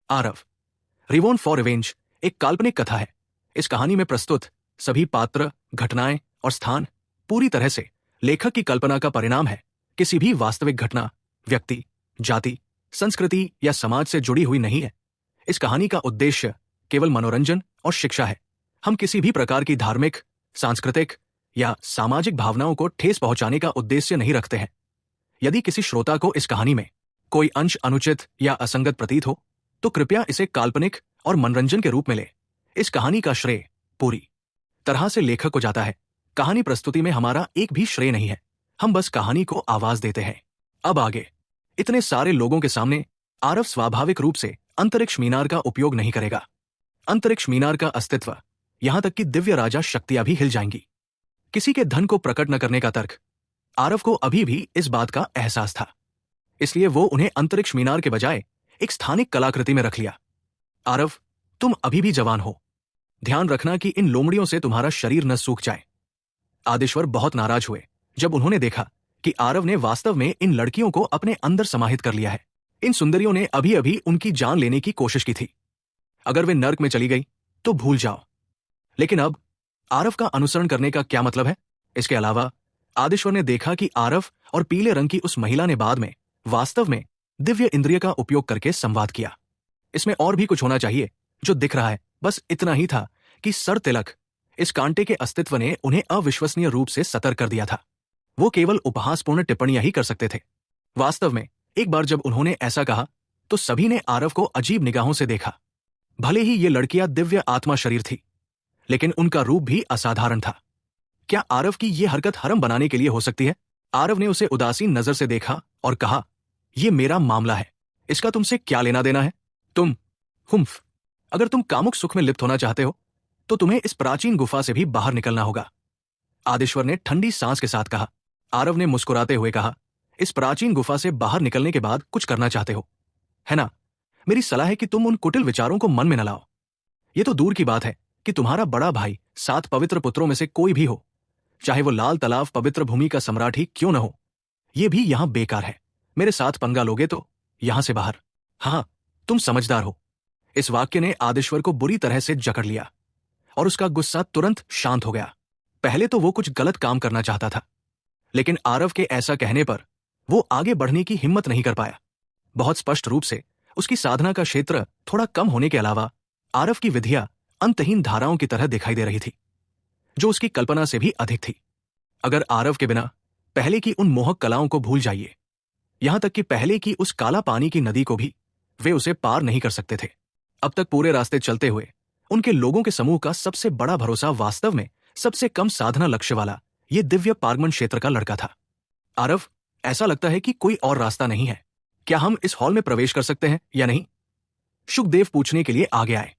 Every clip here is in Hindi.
आरव, रिवॉन फॉर रिवेंज एक काल्पनिक कथा है। इस कहानी में प्रस्तुत सभी पात्र, घटनाएं और स्थान पूरी तरह से लेखक की कल्पना का परिणाम है, किसी भी वास्तविक घटना, व्यक्ति, जाति, संस्कृति या समाज से जुड़ी हुई नहीं है। इस कहानी का उद्देश्य केवल मनोरंजन और शिक्षा है। हम किसी भी प्रकार की धार्मिक, सांस्कृतिक या सामाजिक भावनाओं को ठेस पहुंचाने का उद्देश्य नहीं रखते हैं। यदि किसी श्रोता को इस कहानी में कोई अंश अनुचित या असंगत प्रतीत हो तो कृपया इसे काल्पनिक और मनोरंजन के रूप में ले। इस कहानी का श्रेय पूरी तरह से लेखक को जाता है। कहानी प्रस्तुति में हमारा एक भी श्रेय नहीं है, हम बस कहानी को आवाज देते हैं। अब आगे इतने सारे लोगों के सामने आरव स्वाभाविक रूप से अंतरिक्ष मीनार का उपयोग नहीं करेगा। अंतरिक्ष मीनार का अस्तित्व, यहां तक कि दिव्य राजा शक्तियां भी हिल जाएंगी। किसी के धन को प्रकट न करने का तर्क, आरव को अभी भी इस बात का एहसास था, इसलिए वो उन्हें अंतरिक्ष मीनार के बजाय एक स्थानिक कलाकृति में रख लिया। आरव, तुम अभी भी जवान हो, ध्यान रखना कि इन लोमड़ियों से तुम्हारा शरीर न सूख जाए। आदेश्वर बहुत नाराज हुए जब उन्होंने देखा कि आरव ने वास्तव में इन लड़कियों को अपने अंदर समाहित कर लिया है। इन सुंदरियों ने अभी अभी उनकी जान लेने की कोशिश की थी। अगर वे नर्क में चली गई तो भूल जाओ। लेकिन अब आरव का अनुसरण करने का क्या मतलब है? इसके अलावा आदेश्वर ने देखा कि आरव और पीले रंग की उस महिला ने बाद में वास्तव में दिव्य इंद्रिय का उपयोग करके संवाद किया। इसमें और भी कुछ होना चाहिए जो दिख रहा है। बस इतना ही था कि सर तिलक, इस कांटे के अस्तित्व ने उन्हें अविश्वसनीय रूप से सतर्क कर दिया था। वो केवल उपहासपूर्ण टिप्पणियां ही कर सकते थे। वास्तव में एक बार जब उन्होंने ऐसा कहा तो सभी ने आरव को अजीब निगाहों से देखा। भले ही ये लड़कियां दिव्य आत्मा शरीर थी, लेकिन उनका रूप भी असाधारण था। क्या आरव की ये हरकत हरम बनाने के लिए हो सकती है? आरव ने उसे उदासीन नजर से देखा और कहा, यह मेरा मामला है, इसका तुमसे क्या लेना देना है? तुम हुम्फ, अगर तुम कामुक सुख में लिप्त होना चाहते हो तो तुम्हें इस प्राचीन गुफा से भी बाहर निकलना होगा। आदेश्वर ने ठंडी सांस के साथ कहा। आरव ने मुस्कुराते हुए कहा, इस प्राचीन गुफा से बाहर निकलने के बाद कुछ करना चाहते हो, है ना? मेरी सलाह है कि तुम उन कुटिल विचारों को मन में न लाओ। यह तो दूर की बात है कि तुम्हारा बड़ा भाई 7 पवित्र पुत्रों में से कोई भी हो, चाहे वो लाल तालाब पवित्र भूमि का सम्राट ही क्यों न हो, यह भी यहां बेकार है। मेरे साथ पंगा लोगे तो यहां से बाहर। हाँ, तुम समझदार हो। इस वाक्य ने आदेश्वर को बुरी तरह से जकड़ लिया और उसका गुस्सा तुरंत शांत हो गया। पहले तो वो कुछ गलत काम करना चाहता था, लेकिन आरव के ऐसा कहने पर वो आगे बढ़ने की हिम्मत नहीं कर पाया। बहुत स्पष्ट रूप से उसकी साधना का क्षेत्र थोड़ा कम होने के अलावा आरव की विधियां अंतहीन धाराओं की तरह दिखाई दे रही थी, जो उसकी कल्पना से भी अधिक थी। अगर आरव के बिना पहले की उन मोहक कलाओं को भूल जाइए, यहां तक कि पहले की उस काला पानी की नदी को भी, वे उसे पार नहीं कर सकते थे। अब तक पूरे रास्ते चलते हुए उनके लोगों के समूह का सबसे बड़ा भरोसा वास्तव में सबसे कम साधना लक्ष्य वाला ये दिव्य पारगमन क्षेत्र का लड़का था। आरव, ऐसा लगता है कि कोई और रास्ता नहीं है। क्या हम इस हॉल में प्रवेश कर सकते हैं या नहीं? शुकदेव पूछने के लिए आगे आए।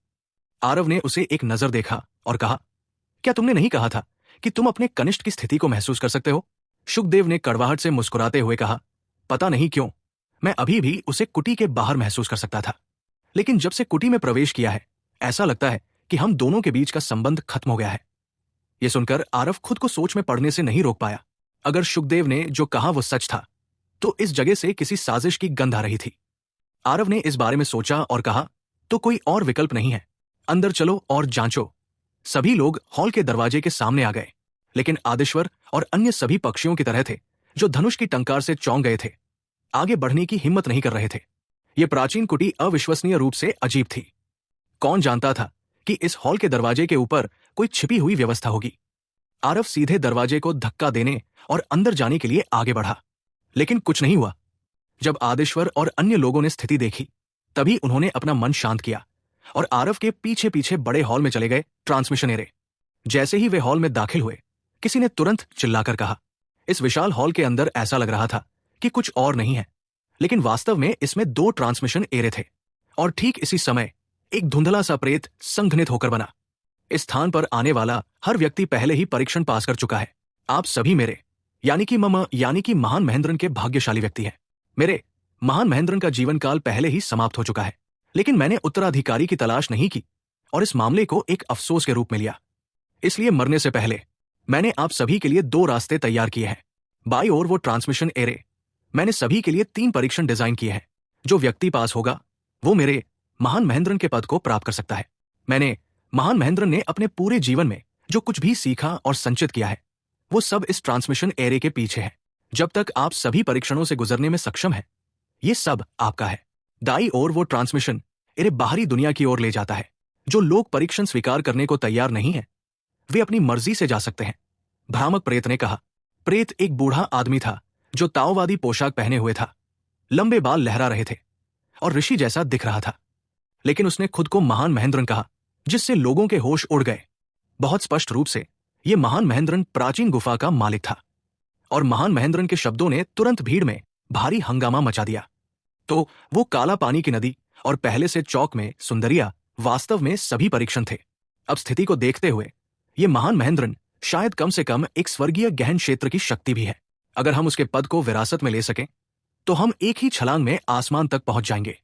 आरव ने उसे एक नजर देखा और कहा, क्या तुमने नहीं कहा था कि तुम अपने कनिष्ठ की स्थिति को महसूस कर सकते हो? शुकदेव ने कड़वाहट से मुस्कुराते हुए कहा, पता नहीं क्यों मैं अभी भी उसे कुटी के बाहर महसूस कर सकता था, लेकिन जब से कुटी में प्रवेश किया है ऐसा लगता है कि हम दोनों के बीच का संबंध खत्म हो गया है। यह सुनकर आरव खुद को सोच में पड़ने से नहीं रोक पाया। अगर शुकदेव ने जो कहा वो सच था तो इस जगह से किसी साजिश की गंध आ रही थी। आरव ने इस बारे में सोचा और कहा, तो कोई और विकल्प नहीं है, अंदर चलो और जांचो। सभी लोग हॉल के दरवाजे के सामने आ गए, लेकिन आदेश्वर और अन्य सभी पक्षियों की तरह थे जो धनुष की टंकार से चौंक गए थे, आगे बढ़ने की हिम्मत नहीं कर रहे थे। यह प्राचीन कुटी अविश्वसनीय रूप से अजीब थी। कौन जानता था कि इस हॉल के दरवाजे के ऊपर कोई छिपी हुई व्यवस्था होगी। आरव सीधे दरवाजे को धक्का देने और अंदर जाने के लिए आगे बढ़ा, लेकिन कुछ नहीं हुआ। जब आदेश्वर और अन्य लोगों ने स्थिति देखी तभी उन्होंने अपना मन शांत किया और आरव के पीछे पीछे बड़े हॉल में चले गए। Transmission array. जैसे ही वे हॉल में दाखिल हुए, किसी ने तुरंत चिल्लाकर कहा। इस विशाल हॉल के अंदर ऐसा लग रहा था कि कुछ और नहीं है, लेकिन वास्तव में इसमें 2 ट्रांसमिशन एरे थे। और ठीक इसी समय एक धुंधला सा प्रेत संघनित होकर बना। इस स्थान पर आने वाला हर व्यक्ति पहले ही परीक्षण पास कर चुका है। आप सभी मेरे यानी कि महान महेंद्रन के भाग्यशाली व्यक्ति हैं। मेरे महान महेंद्रन का जीवन काल पहले ही समाप्त हो चुका है, लेकिन मैंने उत्तराधिकारी की तलाश नहीं की और इस मामले को एक अफसोस के रूप में लिया। इसलिए मरने से पहले मैंने आप सभी के लिए 2 रास्ते तैयार किए हैं। बाई ओर वो ट्रांसमिशन एरे, मैंने सभी के लिए 3 परीक्षण डिजाइन किए हैं। जो व्यक्ति पास होगा वो मेरे महान महेंद्रन के पद को प्राप्त कर सकता है। मैंने महान महेंद्रन ने अपने पूरे जीवन में जो कुछ भी सीखा और संचित किया है वो सब इस ट्रांसमिशन एरे के पीछे है। जब तक आप सभी परीक्षणों से गुजरने में सक्षम है ये सब आपका है। दाई ओर वो ट्रांसमिशन एरे बाहरी दुनिया की ओर ले जाता है। जो लोग परीक्षण स्वीकार करने को तैयार नहीं है वे अपनी मर्जी से जा सकते हैं। भ्रामक प्रेत ने कहा। प्रेत एक बूढ़ा आदमी था जो ताओवादी पोशाक पहने हुए था, लंबे बाल लहरा रहे थे और ऋषि जैसा दिख रहा था। लेकिन उसने खुद को महान महेंद्रन कहा, जिससे लोगों के होश उड़ गए। बहुत स्पष्ट रूप से यह महान महेंद्रन प्राचीन गुफा का मालिक था और महान महेंद्रन के शब्दों ने तुरंत भीड़ में भारी हंगामा मचा दिया। तो वो काला पानी की नदी और पहले से चौक में सुंदरिया वास्तव में सभी परीक्षण थे। अब स्थिति को देखते हुए ये महान महेंद्रन शायद कम से कम एक स्वर्गीय गहन क्षेत्र की शक्ति भी है। अगर हम उसके पद को विरासत में ले सकें तो हम एक ही छलांग में आसमान तक पहुंच जाएंगे।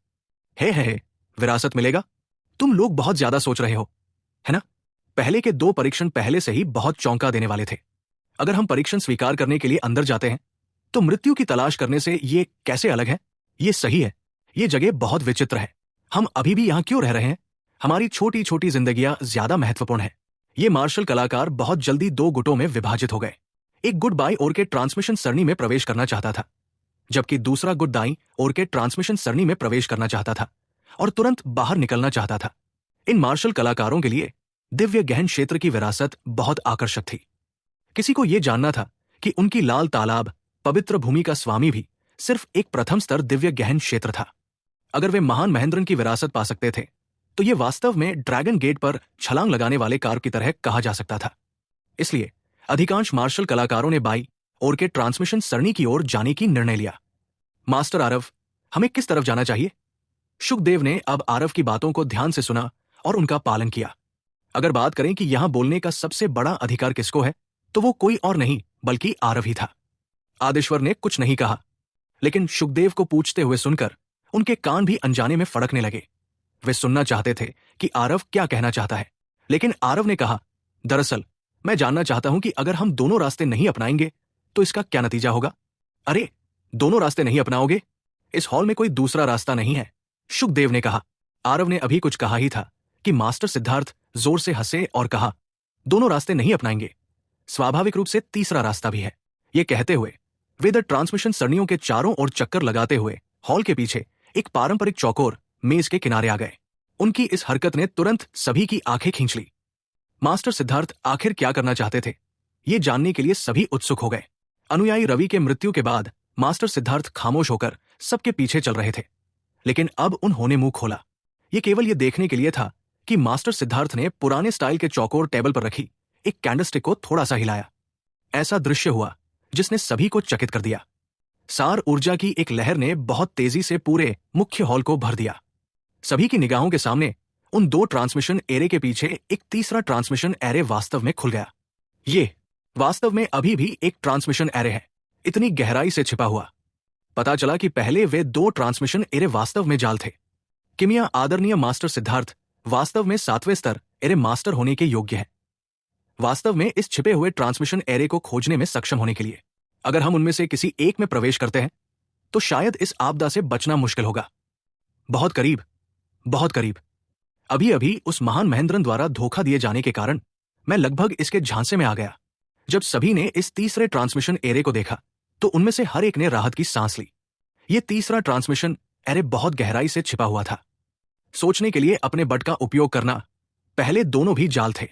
हे विरासत मिलेगा? तुम लोग बहुत ज्यादा सोच रहे हो, है ना? पहले के 2 परीक्षण पहले से ही बहुत चौंका देने वाले थे। अगर हम परीक्षण स्वीकार करने के लिए अंदर जाते हैं तो मृत्यु की तलाश करने से ये कैसे अलग है? ये सही है, ये जगह बहुत विचित्र है। हम अभी भी यहां क्यों रह रहे हैं? हमारी छोटी छोटी जिंदगियां ज्यादा महत्वपूर्ण है। ये मार्शल कलाकार बहुत जल्दी 2 गुटों में विभाजित हो गए। एक गुट बाई ओर के ट्रांसमिशन सरणी में प्रवेश करना चाहता था, जबकि दूसरा गुट दाई ओर के ट्रांसमिशन सरणी में प्रवेश करना चाहता था और तुरंत बाहर निकलना चाहता था। इन मार्शल कलाकारों के लिए दिव्य गहन क्षेत्र की विरासत बहुत आकर्षक थी। किसी को यह जानना था कि उनकी लाल तालाब पवित्र भूमि का स्वामी भी सिर्फ एक प्रथम स्तर दिव्य गहन क्षेत्र था। अगर वे महान महेंद्रन की विरासत पा सकते थे तो यह वास्तव में ड्रैगन गेट पर छलांग लगाने वाले कार की तरह कहा जा सकता था। इसलिए अधिकांश मार्शल कलाकारों ने बाई ओर के ट्रांसमिशन सरणी की ओर जाने की निर्णय लिया। मास्टर आरव, हमें किस तरफ जाना चाहिए? शुकदेव ने अब आरव की बातों को ध्यान से सुना और उनका पालन किया। अगर बात करें कि यहां बोलने का सबसे बड़ा अधिकार किसको है तो वो कोई और नहीं बल्कि आरव ही था। आदेश्वर ने कुछ नहीं कहा, लेकिन शुकदेव को पूछते हुए सुनकर उनके कान भी अनजाने में फड़कने लगे। वे सुनना चाहते थे कि आरव क्या कहना चाहता है, लेकिन आरव ने कहा, दरअसल मैं जानना चाहता हूं कि अगर हम दोनों रास्ते नहीं अपनाएंगे तो इसका क्या नतीजा होगा? अरे, दोनों रास्ते नहीं अपनाओगे? इस हॉल में कोई दूसरा रास्ता नहीं है, शुकदेव ने कहा। आरव ने अभी कुछ कहा ही था कि मास्टर सिद्धार्थ जोर से हंसे और कहा, दोनों रास्ते नहीं अपनाएंगे, स्वाभाविक रूप से तीसरा रास्ता भी है। ये कहते हुए वे द ट्रांसमिशन सरणियों के चारों ओर चक्कर लगाते हुए हॉल के पीछे एक पारंपरिक चौकोर मेज के किनारे आ गए। उनकी इस हरकत ने तुरंत सभी की आंखें खींच ली। मास्टर सिद्धार्थ आखिर क्या करना चाहते थे ये जानने के लिए सभी उत्सुक हो गए। अनुयायी रवि के मृत्यु के बाद मास्टर सिद्धार्थ खामोश होकर सबके पीछे चल रहे थे, लेकिन अब उन्होंने मुंह खोला। ये केवल ये देखने के लिए था कि मास्टर सिद्धार्थ ने पुराने स्टाइल के चौकोर टेबल पर रखी एक कैंडलस्टिक को थोड़ा सा हिलाया। ऐसा दृश्य हुआ जिसने सभी को चकित कर दिया। सार ऊर्जा की एक लहर ने बहुत तेजी से पूरे मुख्य हॉल को भर दिया। सभी की निगाहों के सामने उन 2 ट्रांसमिशन एरे के पीछे एक तीसरा ट्रांसमिशन एरे वास्तव में खुल गया। ये वास्तव में अभी भी एक ट्रांसमिशन एरे है, इतनी गहराई से छिपा हुआ। पता चला कि पहले वे 2 ट्रांसमिशन एरे वास्तव में जाल थे। किमिया आदरणीय मास्टर सिद्धार्थ वास्तव में 7वें स्तर एरे मास्टर होने के योग्य है। वास्तव में इस छिपे हुए ट्रांसमिशन एरे को खोजने में सक्षम होने के लिए अगर हम उनमें से किसी एक में प्रवेश करते हैं तो शायद इस आपदा से बचना मुश्किल होगा। बहुत करीब, बहुत करीब। अभी अभी उस महान महेंद्रन द्वारा धोखा दिए जाने के कारण मैं लगभग इसके झांसे में आ गया। जब सभी ने इस तीसरे ट्रांसमिशन एरे को देखा तो उनमें से हर एक ने राहत की सांस ली। यह तीसरा ट्रांसमिशन एरे बहुत गहराई से छिपा हुआ था। सोचने के लिए अपने बट का उपयोग करना, पहले दोनों भी जाल थे।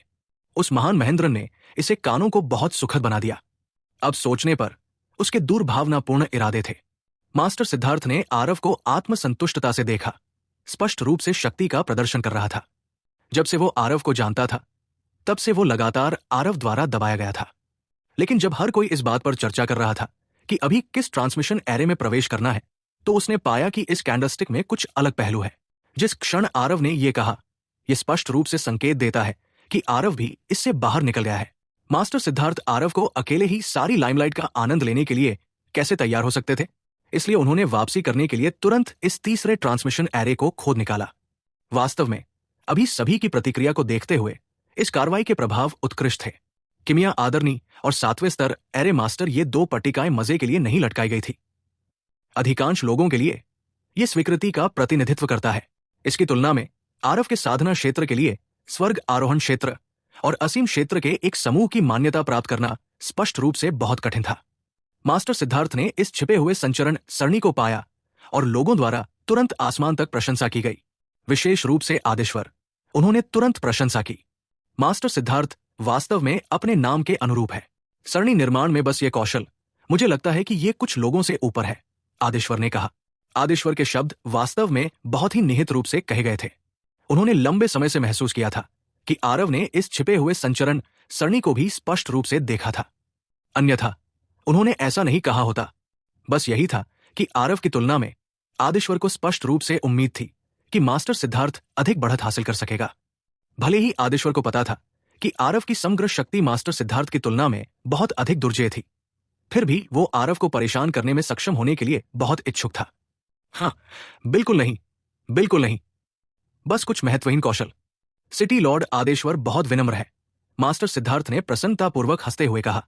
उस महान महेंद्रन ने इसे कानों को बहुत सुखद बना दिया। अब सोचने पर उसके दुर्भावनापूर्ण इरादे थे। मास्टर सिद्धार्थ ने आरव को आत्मसंतुष्टता से देखा, स्पष्ट रूप से शक्ति का प्रदर्शन कर रहा था। जब से वो आरव को जानता था तब से वो लगातार आरव द्वारा दबाया गया था। लेकिन जब हर कोई इस बात पर चर्चा कर रहा था कि अभी किस ट्रांसमिशन एरे में प्रवेश करना है तो उसने पाया कि इस कैंडलस्टिक में कुछ अलग पहलू है। जिस क्षण आरव ने यह कहा, यह स्पष्ट रूप से संकेत देता है कि आरव भी इससे बाहर निकल गया है। मास्टर सिद्धार्थ आरव को अकेले ही सारी लाइमलाइट का आनंद लेने के लिए कैसे तैयार हो सकते थे, इसलिए उन्होंने वापसी करने के लिए तुरंत इस तीसरे ट्रांसमिशन एरे को खोद निकाला। वास्तव में अभी सभी की प्रतिक्रिया को देखते हुए इस कार्रवाई के प्रभाव उत्कृष्ट थे। किमिया आदरनी और 7वें स्तर एरे मास्टर ये 2 पट्टिकाएं मजे के लिए नहीं लटकाई गई थी। अधिकांश लोगों के लिए यह स्वीकृति का प्रतिनिधित्व करता है। इसकी तुलना में आरव के साधना क्षेत्र के लिए स्वर्ग आरोहण क्षेत्र और असीम क्षेत्र के एक समूह की मान्यता प्राप्त करना स्पष्ट रूप से बहुत कठिन था। मास्टर सिद्धार्थ ने इस छिपे हुए संचरण सरणी को पाया और लोगों द्वारा तुरंत आसमान तक प्रशंसा की गई, विशेष रूप से आदेश्वर। उन्होंने तुरंत प्रशंसा की। मास्टर सिद्धार्थ वास्तव में अपने नाम के अनुरूप है। सरणी निर्माण में बस ये कौशल, मुझे लगता है कि ये कुछ लोगों से ऊपर है, आदेश्वर ने कहा। आदेश्वर के शब्द वास्तव में बहुत ही निहित रूप से कहे गए थे। उन्होंने लंबे समय से महसूस किया था कि आरव ने इस छिपे हुए संचरण सरणी को भी स्पष्ट रूप से देखा था, अन्यथा उन्होंने ऐसा नहीं कहा होता। बस यही था कि आरव की तुलना में आदेश्वर को स्पष्ट रूप से उम्मीद थी कि मास्टर सिद्धार्थ अधिक बढ़त हासिल कर सकेगा। भले ही आदेश्वर को पता था कि आरव की समग्र शक्ति मास्टर सिद्धार्थ की तुलना में बहुत अधिक दुर्जेय थी, फिर भी वो आरव को परेशान करने में सक्षम होने के लिए बहुत इच्छुक था। हाँ, बिल्कुल नहीं, बिल्कुल नहीं, बस कुछ महत्वहीन कौशल। सिटी लॉर्ड आदेश्वर बहुत विनम्र है, मास्टर सिद्धार्थ ने प्रसन्नतापूर्वक हंसते हुए कहा।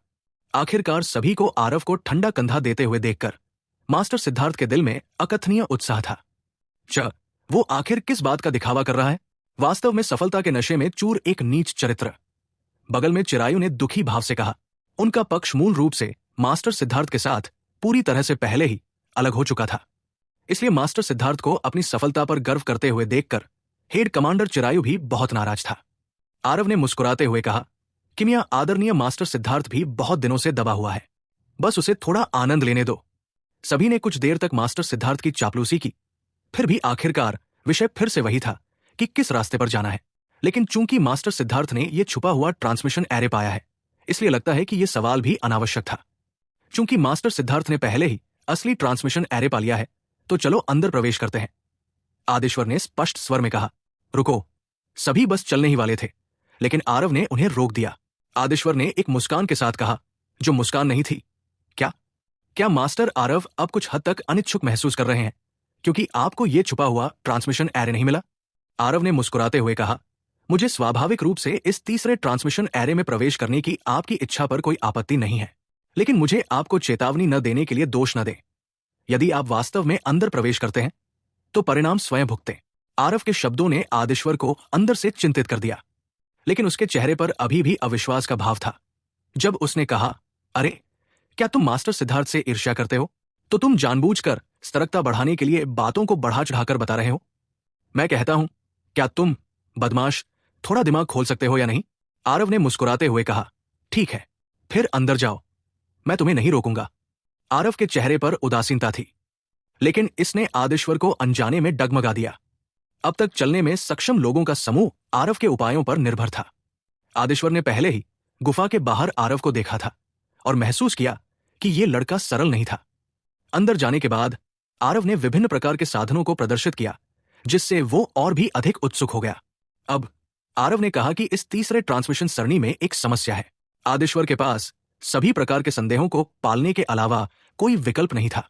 आखिरकार सभी को आरव को ठंडा कंधा देते हुए देखकर मास्टर सिद्धार्थ के दिल में अकथनीय उत्साह था। वो आखिर किस बात का दिखावा कर रहा है? वास्तव में सफलता के नशे में चूर एक नीच चरित्र। बगल में चिरायु ने दुखी भाव से कहा। उनका पक्ष मूल रूप से मास्टर सिद्धार्थ के साथ पूरी तरह से पहले ही अलग हो चुका था, इसलिए मास्टर सिद्धार्थ को अपनी सफलता पर गर्व करते हुए देखकर हेड कमांडर चिरायु भी बहुत नाराज था। आरव ने मुस्कुराते हुए कहा, किमिया आदरणीय मास्टर सिद्धार्थ भी बहुत दिनों से दबा हुआ है, बस उसे थोड़ा आनंद लेने दो। सभी ने कुछ देर तक मास्टर सिद्धार्थ की चापलूसी की, फिर भी आखिरकार विषय फिर से वही था कि किस रास्ते पर जाना है। लेकिन चूंकि मास्टर सिद्धार्थ ने यह छुपा हुआ ट्रांसमिशन एरे पाया है, इसलिए लगता है कि यह सवाल भी अनावश्यक था। चूंकि मास्टर सिद्धार्थ ने पहले ही असली ट्रांसमिशन एरे पा लिया है, तो चलो अंदर प्रवेश करते हैं, आदेश्वर ने स्पष्ट स्वर में कहा। रुको, सभी बस चलने ही वाले थे, लेकिन आरव ने उन्हें रोक दिया। आदेश्वर ने एक मुस्कान के साथ कहा, जो मुस्कान नहीं थी। क्या मास्टर आरव अब कुछ हद तक अनिच्छुक महसूस कर रहे हैं क्योंकि आपको यह छुपा हुआ ट्रांसमिशन एरे नहीं मिला? आरव ने मुस्कुराते हुए कहा, मुझे स्वाभाविक रूप से इस तीसरे ट्रांसमिशन एरे में प्रवेश करने की आपकी इच्छा पर कोई आपत्ति नहीं है, लेकिन मुझे आपको चेतावनी न देने के लिए दोष न दें। यदि आप वास्तव में अंदर प्रवेश करते हैं तो परिणाम स्वयं भुगतें। आरव के शब्दों ने आदेश्वर को अंदर से चिंतित कर दिया, लेकिन उसके चेहरे पर अभी भी अविश्वास का भाव था। जब उसने कहा, अरे क्या तुम मास्टर सिद्धार्थ से ईर्ष्या करते हो? तो तुम जानबूझकर सतर्कता बढ़ाने के लिए बातों को बढ़ा चढ़ाकर बता रहे हो। मैं कहता हूं, क्या तुम बदमाश थोड़ा दिमाग खोल सकते हो या नहीं? आरव ने मुस्कुराते हुए कहा, ठीक है, फिर अंदर जाओ, मैं तुम्हें नहीं रोकूंगा। आरव के चेहरे पर उदासीनता थी, लेकिन इसने आदेश्वर को अनजाने में डगमगा दिया। अब तक चलने में सक्षम लोगों का समूह आरव के उपायों पर निर्भर था। आदेश्वर ने पहले ही गुफा के बाहर आरव को देखा था और महसूस किया कि यह लड़का सरल नहीं था। अंदर जाने के बाद आरव ने विभिन्न प्रकार के साधनों को प्रदर्शित किया, जिससे वो और भी अधिक उत्सुक हो गया। अब आरव ने कहा कि इस तीसरे ट्रांसमिशन सरणी में एक समस्या है। आदेश्वर के पास सभी प्रकार के संदेहों को पालने के अलावा कोई विकल्प नहीं था।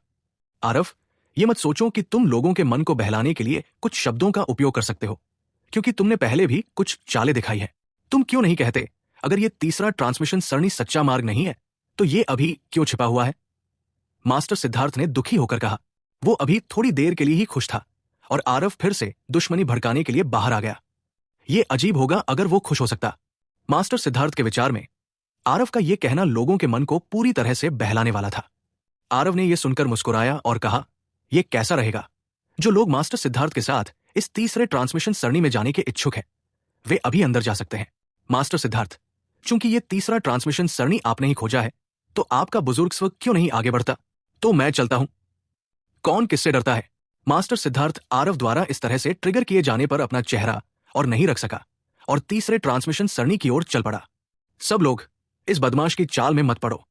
आरव, ये मत सोचो कि तुम लोगों के मन को बहलाने के लिए कुछ शब्दों का उपयोग कर सकते हो, क्योंकि तुमने पहले भी कुछ चालें दिखाई है। तुम क्यों नहीं कहते, अगर ये तीसरा ट्रांसमिशन सरणी सच्चा मार्ग नहीं है तो ये अभी क्यों छिपा हुआ है? मास्टर सिद्धार्थ ने दुखी होकर कहा। वो अभी थोड़ी देर के लिए ही खुश था और आरव फिर से दुश्मनी भड़काने के लिए बाहर आ गया। ये अजीब होगा अगर वो खुश हो सकता। मास्टर सिद्धार्थ के विचार में आरव का यह कहना लोगों के मन को पूरी तरह से बहलाने वाला था। आरव ने यह सुनकर मुस्कुराया और कहा, यह कैसा रहेगा? जो लोग मास्टर सिद्धार्थ के साथ इस तीसरे ट्रांसमिशन सरणी में जाने के इच्छुक हैं, वे अभी अंदर जा सकते हैं। मास्टर सिद्धार्थ, चूंकि यह तीसरा ट्रांसमिशन सरणी आपने ही खोजा है, तो आपका बुजुर्ग स्व क्यों नहीं आगे बढ़ता? तो मैं चलता हूं। कौन किससे डरता है? मास्टर सिद्धार्थ आरव द्वारा इस तरह से ट्रिगर किए जाने पर अपना चेहरा और नहीं रख सका और तीसरे ट्रांसमिशन सरणी की ओर चल पड़ा। सब लोग इस बदमाश की चाल में मत पड़ो।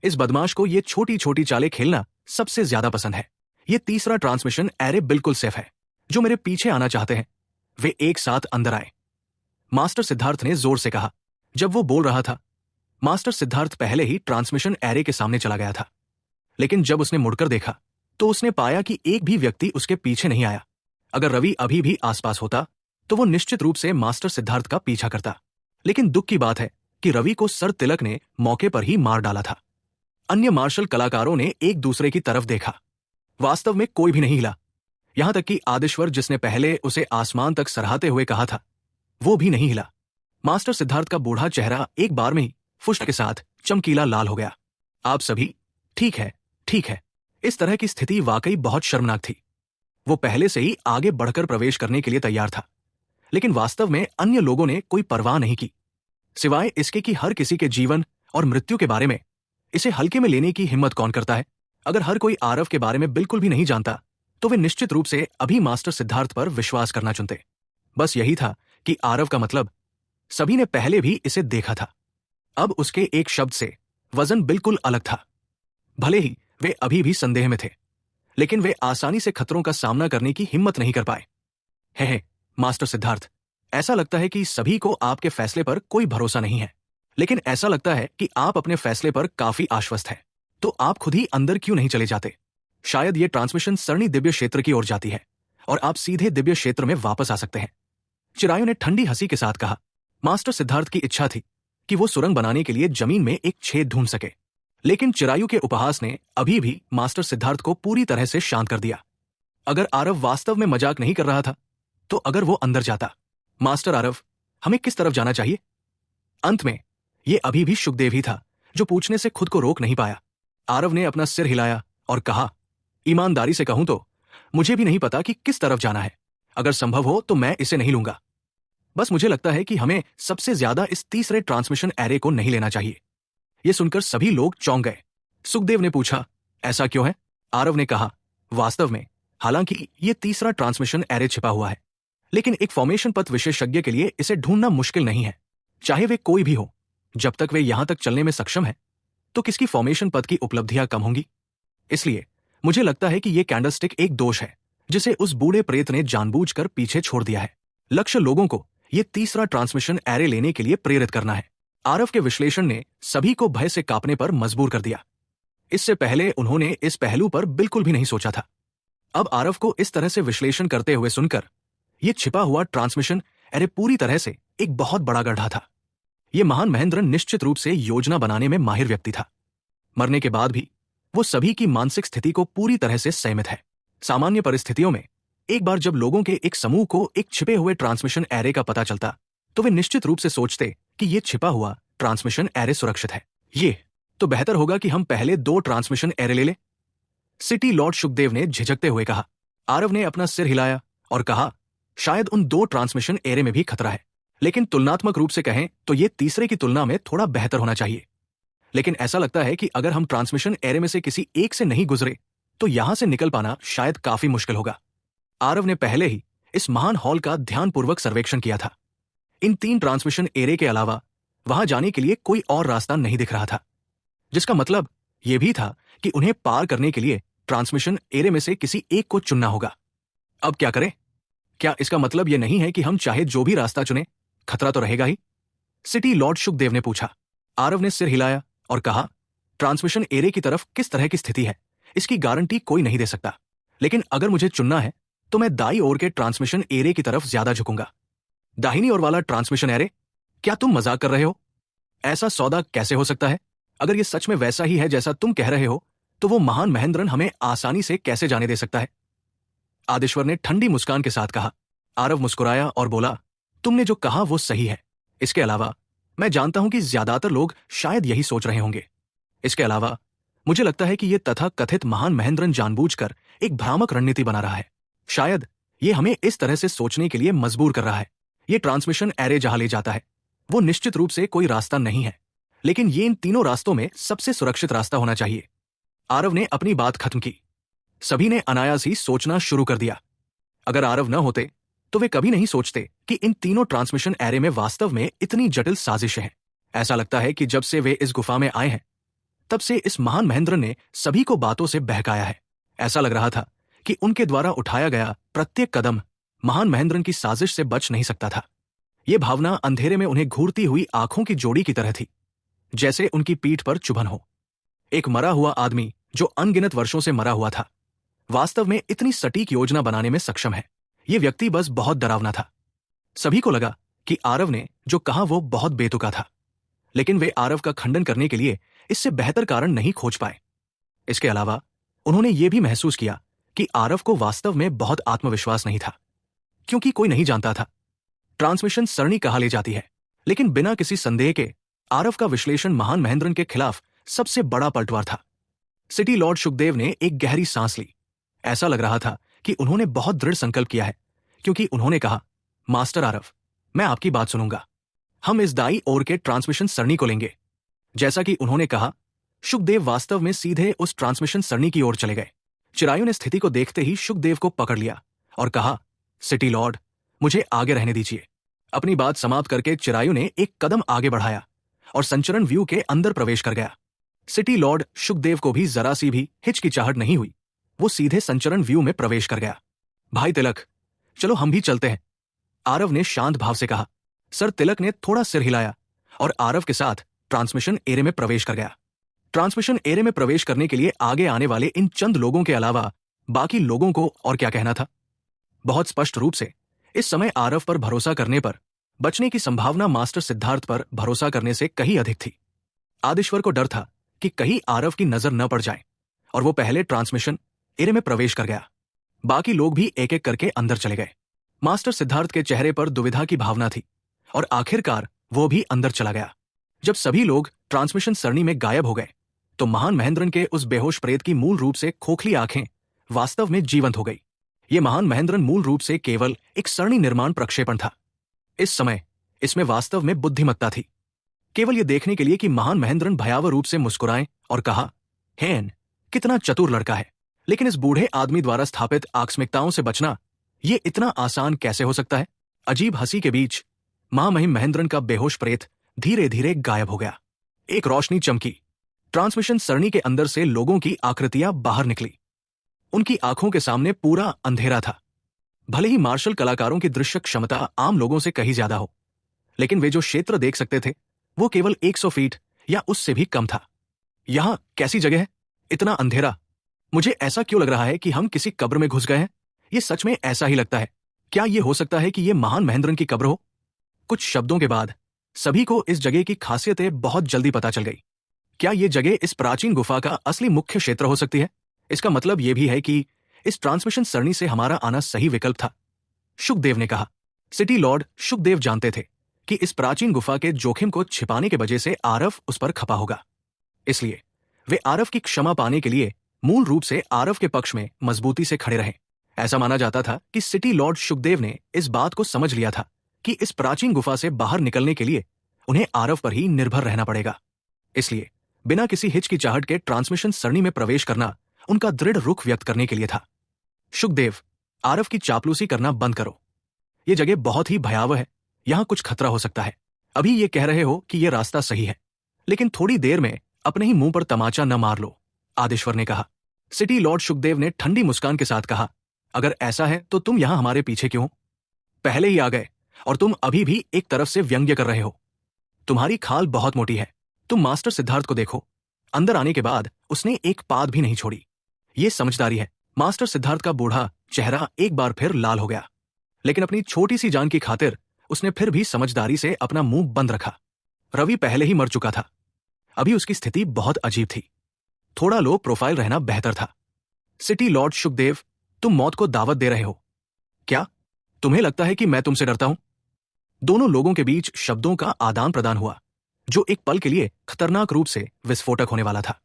इस बदमाश को ये छोटी छोटी चालें खेलना सबसे ज्यादा पसंद है। ये तीसरा ट्रांसमिशन एरे बिल्कुल सेफ है। जो मेरे पीछे आना चाहते हैं वे एक साथ अंदर आए, मास्टर सिद्धार्थ ने जोर से कहा। जब वो बोल रहा था, मास्टर सिद्धार्थ पहले ही ट्रांसमिशन एरे के सामने चला गया था, लेकिन जब उसने मुड़कर देखा तो उसने पाया कि एक भी व्यक्ति उसके पीछे नहीं आया। अगर रवि अभी भी आसपास होता तो वो निश्चित रूप से मास्टर सिद्धार्थ का पीछा करता, लेकिन दुख की बात है कि रवि को सर तिलक ने मौके पर ही मार डाला था। अन्य मार्शल कलाकारों ने एक दूसरे की तरफ देखा। वास्तव में कोई भी नहीं हिला। यहां तक कि आदिश्वर, जिसने पहले उसे आसमान तक सराहते हुए कहा था, वो भी नहीं हिला। मास्टर सिद्धार्थ का बूढ़ा चेहरा एक बार में ही फुष्ट के साथ चमकीला लाल हो गया। आप सभी ठीक है, ठीक है। इस तरह की स्थिति वाकई बहुत शर्मनाक थी। वो पहले से ही आगे बढ़कर प्रवेश करने के लिए तैयार था, लेकिन वास्तव में अन्य लोगों ने कोई परवाह नहीं की, सिवाय इसके कि हर किसी के जीवन और मृत्यु के बारे में इसे हल्के में लेने की हिम्मत कौन करता है। अगर हर कोई आरव के बारे में बिल्कुल भी नहीं जानता तो वे निश्चित रूप से अभी मास्टर सिद्धार्थ पर विश्वास करना चुनते। बस यही था कि आरव का मतलब सभी ने पहले भी इसे देखा था। अब उसके एक शब्द से वजन बिल्कुल अलग था। भले ही वे अभी भी संदेह में थे, लेकिन वे आसानी से खतरों का सामना करने की हिम्मत नहीं कर पाए। हे मास्टर सिद्धार्थ, ऐसा लगता है कि सभी को आपके फैसले पर कोई भरोसा नहीं है, लेकिन ऐसा लगता है कि आप अपने फैसले पर काफी आश्वस्त हैं। तो आप खुद ही अंदर क्यों नहीं चले जाते? शायद ये ट्रांसमिशन सरणी दिव्य क्षेत्र की ओर जाती है और आप सीधे दिव्य क्षेत्र में वापस आ सकते हैं। चिरायु ने ठंडी हंसी के साथ कहा। मास्टर सिद्धार्थ की इच्छा थी कि वो सुरंग बनाने के लिए जमीन में एक छेद ढूंढ सके, लेकिन चिरायु के उपहास ने अभी भी मास्टर सिद्धार्थ को पूरी तरह से शांत कर दिया। अगर आरव वास्तव में मजाक नहीं कर रहा था, तो अगर वो अंदर जाता, मास्टर आरव, हमें किस तरफ जाना चाहिए? अंत में ये अभी भी सुखदेव ही था जो पूछने से खुद को रोक नहीं पाया। आरव ने अपना सिर हिलाया और कहा, ईमानदारी से कहूं तो मुझे भी नहीं पता कि किस तरफ जाना है। अगर संभव हो तो मैं इसे नहीं लूंगा। बस मुझे लगता है कि हमें सबसे ज्यादा इस तीसरे ट्रांसमिशन एरे को नहीं लेना चाहिए। यह सुनकर सभी लोग चौंक गए। सुखदेव ने पूछा, ऐसा क्यों है? आरव ने कहा, वास्तव में हालांकि ये तीसरा ट्रांसमिशन एरे छिपा हुआ है, लेकिन एक फॉर्मेशन पथ विशेषज्ञ के लिए इसे ढूंढना मुश्किल नहीं है, चाहे वे कोई भी हो। जब तक वे यहां तक चलने में सक्षम है, तो किसकी फॉर्मेशन पथ की उपलब्धियां कम होंगी? इसलिए मुझे लगता है कि यह कैंडलस्टिक एक दोष है जिसे उस बूढ़े प्रेत ने जानबूझकर पीछे छोड़ दिया है। लक्ष्य लोगों को यह तीसरा ट्रांसमिशन एरे लेने के लिए प्रेरित करना है। आरव के विश्लेषण ने सभी को भय से कांपने पर मजबूर कर दिया। इससे पहले उन्होंने इस पहलू पर बिल्कुल भी नहीं सोचा था। अब आरव को इस तरह से विश्लेषण करते हुए सुनकर यह छिपा हुआ ट्रांसमिशन एरे पूरी तरह से एक बहुत बड़ा गड्ढा था। यह महान महेंद्रन निश्चित रूप से योजना बनाने में माहिर व्यक्ति था। मरने के बाद भी वो सभी की मानसिक स्थिति को पूरी तरह से सहमत है। सामान्य परिस्थितियों में एक बार जब लोगों के एक समूह को एक छिपे हुए ट्रांसमिशन एरे का पता चलता, तो वे निश्चित रूप से सोचते कि यह छिपा हुआ ट्रांसमिशन एरे सुरक्षित है। ये तो बेहतर होगा कि हम पहले 2 ट्रांसमिशन एरे ले लें, सिटी लॉर्ड सुखदेव ने झिझकते हुए कहा। आरव ने अपना सिर हिलाया और कहा, शायद उन 2 ट्रांसमिशन एरे में भी खतरा है, लेकिन तुलनात्मक रूप से कहें तो ये तीसरे की तुलना में थोड़ा बेहतर होना चाहिए। लेकिन ऐसा लगता है कि अगर हम ट्रांसमिशन एरे में से किसी एक से नहीं गुजरे तो यहां से निकल पाना शायद काफी मुश्किल होगा। आरव ने पहले ही इस महान हॉल का ध्यानपूर्वक सर्वेक्षण किया था। इन 3 ट्रांसमिशन एरे के अलावा वहां जाने के लिए कोई और रास्ता नहीं दिख रहा था, जिसका मतलब यह भी था कि उन्हें पार करने के लिए ट्रांसमिशन एरे में से किसी एक को चुनना होगा। अब क्या करें? क्या इसका मतलब यह नहीं है कि हम चाहे जो भी रास्ता चुने, खतरा तो रहेगा ही? सिटी लॉर्ड सुखदेव ने पूछा। आरव ने सिर हिलाया और कहा, ट्रांसमिशन एरे की तरफ किस तरह की स्थिति है इसकी गारंटी कोई नहीं दे सकता, लेकिन अगर मुझे चुनना है तो मैं दाई ओर के ट्रांसमिशन एरे की तरफ ज्यादा झुकूंगा। दाहिनी ओर वाला ट्रांसमिशन एरे? क्या तुम मजाक कर रहे हो? ऐसा सौदा कैसे हो सकता है? अगर यह सच में वैसा ही है जैसा तुम कह रहे हो, तो वो महान महेंद्रन हमें आसानी से कैसे जाने दे सकता है? आदिश्वर ने ठंडी मुस्कान के साथ कहा। आरव मुस्कुराया और बोला, तुमने जो कहा वो सही है। इसके अलावा मैं जानता हूं कि ज्यादातर लोग शायद यही सोच रहे होंगे। इसके अलावा मुझे लगता है कि यह तथा कथित महान महेंद्रन जानबूझकर एक भ्रामक रणनीति बना रहा है। शायद ये हमें इस तरह से सोचने के लिए मजबूर कर रहा है। ये ट्रांसमिशन एरे जहां ले जाता है वो निश्चित रूप से कोई रास्ता नहीं है, लेकिन ये इन तीनों रास्तों में सबसे सुरक्षित रास्ता होना चाहिए। आरव ने अपनी बात खत्म की। सभी ने अनायास ही सोचना शुरू कर दिया। अगर आरव न होते तो वे कभी नहीं सोचते कि इन तीनों ट्रांसमिशन एरे में वास्तव में इतनी जटिल साजिशें हैं। ऐसा लगता है कि जब से वे इस गुफा में आए हैं, तब से इस महान महेंद्र ने सभी को बातों से बहकाया है। ऐसा लग रहा था कि उनके द्वारा उठाया गया प्रत्येक कदम महान महेंद्रन की साजिश से बच नहीं सकता था। यह भावना अंधेरे में उन्हें घूरती हुई आंखों की जोड़ी की तरह थी, जैसे उनकी पीठ पर चुभन हो। एक मरा हुआ आदमी जो अनगिनत वर्षों से मरा हुआ था, वास्तव में इतनी सटीक योजना बनाने में सक्षम है। यह व्यक्ति बस बहुत डरावना था। सभी को लगा कि आरव ने जो कहा वो बहुत बेतुका था, लेकिन वे आरव का खंडन करने के लिए इससे बेहतर कारण नहीं खोज पाए। इसके अलावा उन्होंने ये भी महसूस किया कि आरव को वास्तव में बहुत आत्मविश्वास नहीं था, क्योंकि कोई नहीं जानता था ट्रांसमिशन सरणी कहाँ ले जाती है। लेकिन बिना किसी संदेह के आरव का विश्लेषण महान महेंद्रन के खिलाफ सबसे बड़ा पलटवार था। सिटी लॉर्ड शुकदेव ने एक गहरी सांस ली। ऐसा लग रहा था कि उन्होंने बहुत दृढ़ संकल्प किया है, क्योंकि उन्होंने कहा, मास्टर आरव, मैं आपकी बात सुनूंगा। हम इस दाई ओर के ट्रांसमिशन सरणी को लेंगे। जैसा कि उन्होंने कहा, शुकदेव वास्तव में सीधे उस ट्रांसमिशन सरणी की ओर चले गए। चिरायु ने स्थिति को देखते ही शुकदेव को पकड़ लिया और कहा, सिटी लॉर्ड, मुझे आगे रहने दीजिए। अपनी बात समाप्त करके चिरायु ने एक कदम आगे बढ़ाया और संचरण व्यू के अंदर प्रवेश कर गया। सिटी लॉर्ड शुकदेव को भी जरा सी भी हिचकिचाहट नहीं हुई। वो सीधे संचरण व्यू में प्रवेश कर गया। भाई तिलक, चलो हम भी चलते हैं, आरव ने शांत भाव से कहा। सर तिलक ने थोड़ा सिर हिलाया और आरव के साथ ट्रांसमिशन एरे में प्रवेश कर गया। ट्रांसमिशन एरे में प्रवेश करने के लिए आगे आने वाले इन चंद लोगों के अलावा बाकी लोगों को और क्या कहना था। बहुत स्पष्ट रूप से इस समय आरव पर भरोसा करने पर बचने की संभावना मास्टर सिद्धार्थ पर भरोसा करने से कहीं अधिक थी। आदिश्वर को डर था कि कहीं आरव की नजर न पड़ जाए, और वो पहले ट्रांसमिशन एरे में प्रवेश कर गया। बाकी लोग भी एक एक करके अंदर चले गए। मास्टर सिद्धार्थ के चेहरे पर दुविधा की भावना थी और आखिरकार वो भी अंदर चला गया। जब सभी लोग ट्रांसमिशन सरणी में गायब हो गए तो महान महेंद्रन के उस बेहोश प्रेत की मूल रूप से खोखली आंखें वास्तव में जीवंत हो गई। ये महान महेंद्रन मूल रूप से केवल एक सरणी निर्माण प्रक्षेपण था। इस समय इसमें वास्तव में बुद्धिमत्ता थी, केवल ये देखने के लिए कि महान महेंद्रन भयावह रूप से मुस्कुराए और कहा, हेन, कितना चतुर लड़का है, लेकिन इस बूढ़े आदमी द्वारा स्थापित आकस्मिकताओं से बचना ये इतना आसान कैसे हो सकता है। अजीब हंसी के बीच महामहिम महेंद्रन का बेहोश प्रेत धीरे धीरे गायब हो गया। एक रोशनी चमकी। ट्रांसमिशन सरणी के अंदर से लोगों की आकृतियां बाहर निकली। उनकी आंखों के सामने पूरा अंधेरा था। भले ही मार्शल कलाकारों की दृश्य क्षमता आम लोगों से कहीं ज्यादा हो, लेकिन वे जो क्षेत्र देख सकते थे वो केवल 100 फीट या उससे भी कम था। यहां कैसी जगह है? इतना अंधेरा। मुझे ऐसा क्यों लग रहा है कि हम किसी कब्र में घुस गए हैं? ये सच में ऐसा ही लगता है। क्या ये हो सकता है कि ये महान महेंद्रन की कब्र हो? कुछ शब्दों के बाद सभी को इस जगह की खासियतें बहुत जल्दी पता चल गई। क्या ये जगह इस प्राचीन गुफा का असली मुख्य क्षेत्र हो सकती है? इसका मतलब यह भी है कि इस ट्रांसमिशन सरणी से हमारा आना सही विकल्प था, शुकदेव ने कहा। सिटी लॉर्ड शुकदेव जानते थे कि इस प्राचीन गुफा के जोखिम को छिपाने के वजह से आरव उस पर खपा होगा। इसलिए वे आरव की क्षमा पाने के लिए मूल रूप से आरव के पक्ष में मजबूती से खड़े रहे। ऐसा माना जाता था कि सिटी लॉर्ड शुकदेव ने इस बात को समझ लिया था कि इस प्राचीन गुफा से बाहर निकलने के लिए उन्हें आरव पर ही निर्भर रहना पड़ेगा। इसलिए बिना किसी हिचकिचाहट के ट्रांसमिशन सरणी में प्रवेश करना उनका दृढ़ रुख व्यक्त करने के लिए था। शुकदेव, आरव की चापलूसी करना बंद करो। यह जगह बहुत ही भयावह है, यहां कुछ खतरा हो सकता है। अभी ये कह रहे हो कि यह रास्ता सही है, लेकिन थोड़ी देर में अपने ही मुंह पर तमाचा न मार लो, आदिश्वर ने कहा। सिटी लॉर्ड शुकदेव ने ठंडी मुस्कान के साथ कहा, अगर ऐसा है तो तुम यहां हमारे पीछे क्यों? पहले ही आ गए और तुम अभी भी एक तरफ से व्यंग्य कर रहे हो। तुम्हारी खाल बहुत मोटी है। तुम मास्टर सिद्धार्थ को देखो, अंदर आने के बाद उसने एक पाद भी नहीं छोड़ी। ये समझदारी है। मास्टर सिद्धार्थ का बूढ़ा चेहरा एक बार फिर लाल हो गया, लेकिन अपनी छोटी सी जान की खातिर उसने फिर भी समझदारी से अपना मुंह बंद रखा। रवि पहले ही मर चुका था। अभी उसकी स्थिति बहुत अजीब थी। थोड़ा लो प्रोफाइल रहना बेहतर था। सिटी लॉर्ड शुकदेव, तुम मौत को दावत दे रहे हो क्या? तुम्हें लगता है कि मैं तुमसे डरता हूं? दोनों लोगों के बीच शब्दों का आदान प्रदान हुआ, जो एक पल के लिए खतरनाक रूप से विस्फोटक होने वाला था।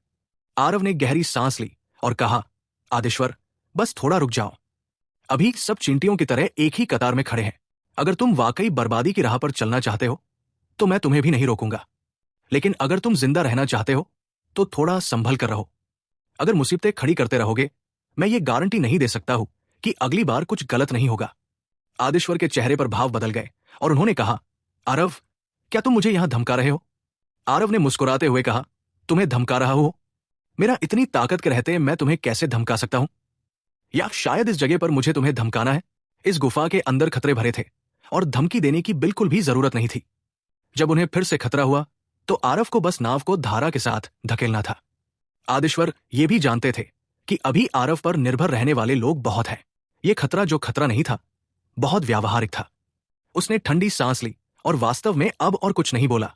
आरव ने गहरी सांस ली और कहा, आदिश्वर, बस थोड़ा रुक जाओ। अभी सब चींटियों की तरह एक ही कतार में खड़े हैं। अगर तुम वाकई बर्बादी की राह पर चलना चाहते हो तो मैं तुम्हें भी नहीं रोकूंगा, लेकिन अगर तुम जिंदा रहना चाहते हो तो थोड़ा संभल कर रहो। अगर मुसीबतें खड़ी करते रहोगे, मैं ये गारंटी नहीं दे सकता हूं कि अगली बार कुछ गलत नहीं होगा। आदिश्वर के चेहरे पर भाव बदल गए और उन्होंने कहा, आरव, क्या तुम मुझे यहां धमका रहे हो? आरव ने मुस्कुराते हुए कहा, तुम्हें धमका रहा हो? मेरा इतनी ताकत के रहते मैं तुम्हें कैसे धमका सकता हूं? या शायद इस जगह पर मुझे तुम्हें धमकाना है? इस गुफा के अंदर खतरे भरे थे और धमकी देने की बिल्कुल भी जरूरत नहीं थी। जब उन्हें फिर से खतरा हुआ तो आरव को बस नाव को धारा के साथ धकेलना था। आदिश्वर ये भी जानते थे कि अभी आरव पर निर्भर रहने वाले लोग बहुत हैं। ये खतरा जो खतरा नहीं था, बहुत व्यावहारिक था। उसने ठंडी सांस ली और वास्तव में अब और कुछ नहीं बोला।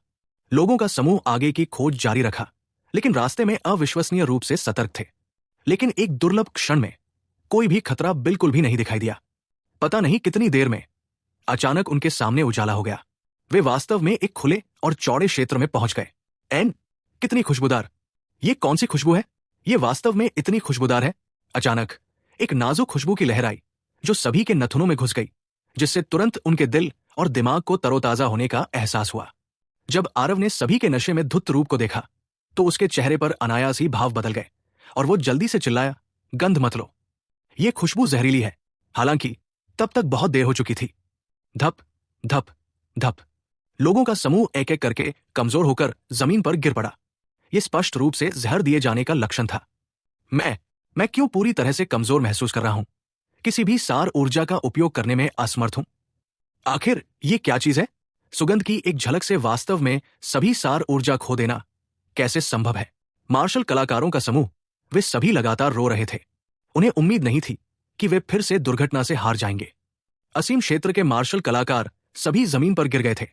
लोगों का समूह आगे की खोज जारी रखा, लेकिन रास्ते में अविश्वसनीय रूप से सतर्क थे। लेकिन एक दुर्लभ क्षण में कोई भी खतरा बिल्कुल भी नहीं दिखाई दिया। पता नहीं कितनी देर में अचानक उनके सामने उजाला हो गया। वे वास्तव में एक खुले और चौड़े क्षेत्र में पहुंच गए। एन, कितनी खुशबूदार! ये कौन सी खुशबू है? ये वास्तव में इतनी खुशबूदार है। अचानक एक नाजुक खुशबू की लहर आई जो सभी के नथुनों में घुस गई, जिससे तुरंत उनके दिल और दिमाग को तरोताजा होने का एहसास हुआ। जब आरव ने सभी के नशे में धुत रूप को देखा तो उसके चेहरे पर अनायास ही भाव बदल गए और वो जल्दी से चिल्लाया, गंध मत लो, ये खुशबू जहरीली है। हालांकि तब तक बहुत देर हो चुकी थी। धप धप धप लोगों का समूह एक एक करके कमजोर होकर जमीन पर गिर पड़ा। यह स्पष्ट रूप से जहर दिए जाने का लक्षण था। मैं क्यों पूरी तरह से कमजोर महसूस कर रहा हूं? किसी भी सार ऊर्जा का उपयोग करने में असमर्थ हूं। आखिर ये क्या चीज है? सुगंध की एक झलक से वास्तव में सभी सार ऊर्जा खो देना कैसे संभव है? मार्शल कलाकारों का समूह, वे सभी लगातार रो रहे थे। उन्हें उम्मीद नहीं थी कि वे फिर से दुर्घटना से हार जाएंगे। असीम क्षेत्र के मार्शल कलाकार सभी जमीन पर गिर गए थे,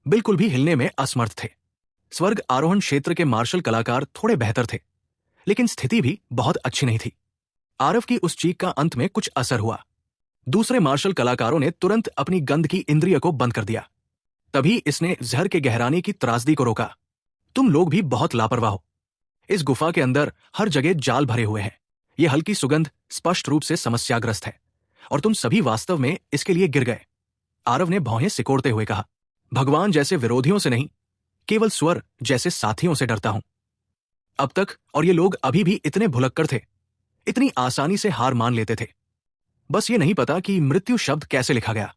बिल्कुल भी हिलने में असमर्थ थे। स्वर्ग आरोहण क्षेत्र के मार्शल कलाकार थोड़े बेहतर थे, लेकिन स्थिति भी बहुत अच्छी नहीं थी। आरव की उस चीख का अंत में कुछ असर हुआ। दूसरे मार्शल कलाकारों ने तुरंत अपनी गंध की इंद्रिय को बंद कर दिया। तभी इसने जहर के गहराने की त्रासदी को रोका। तुम लोग भी बहुत लापरवाह हो। इस गुफा के अंदर हर जगह जाल भरे हुए हैं। यह हल्की सुगंध स्पष्ट रूप से समस्याग्रस्त है और तुम सभी वास्तव में इसके लिए गिर गए। आरव ने भौहें सिकोड़ते हुए कहा, भगवान जैसे विरोधियों से नहीं, केवल स्वर जैसे साथियों से डरता हूं। अब तक और ये लोग अभी भी इतने भुलक्कड़ थे, इतनी आसानी से हार मान लेते थे। बस ये नहीं पता कि मृत्यु शब्द कैसे लिखा गया।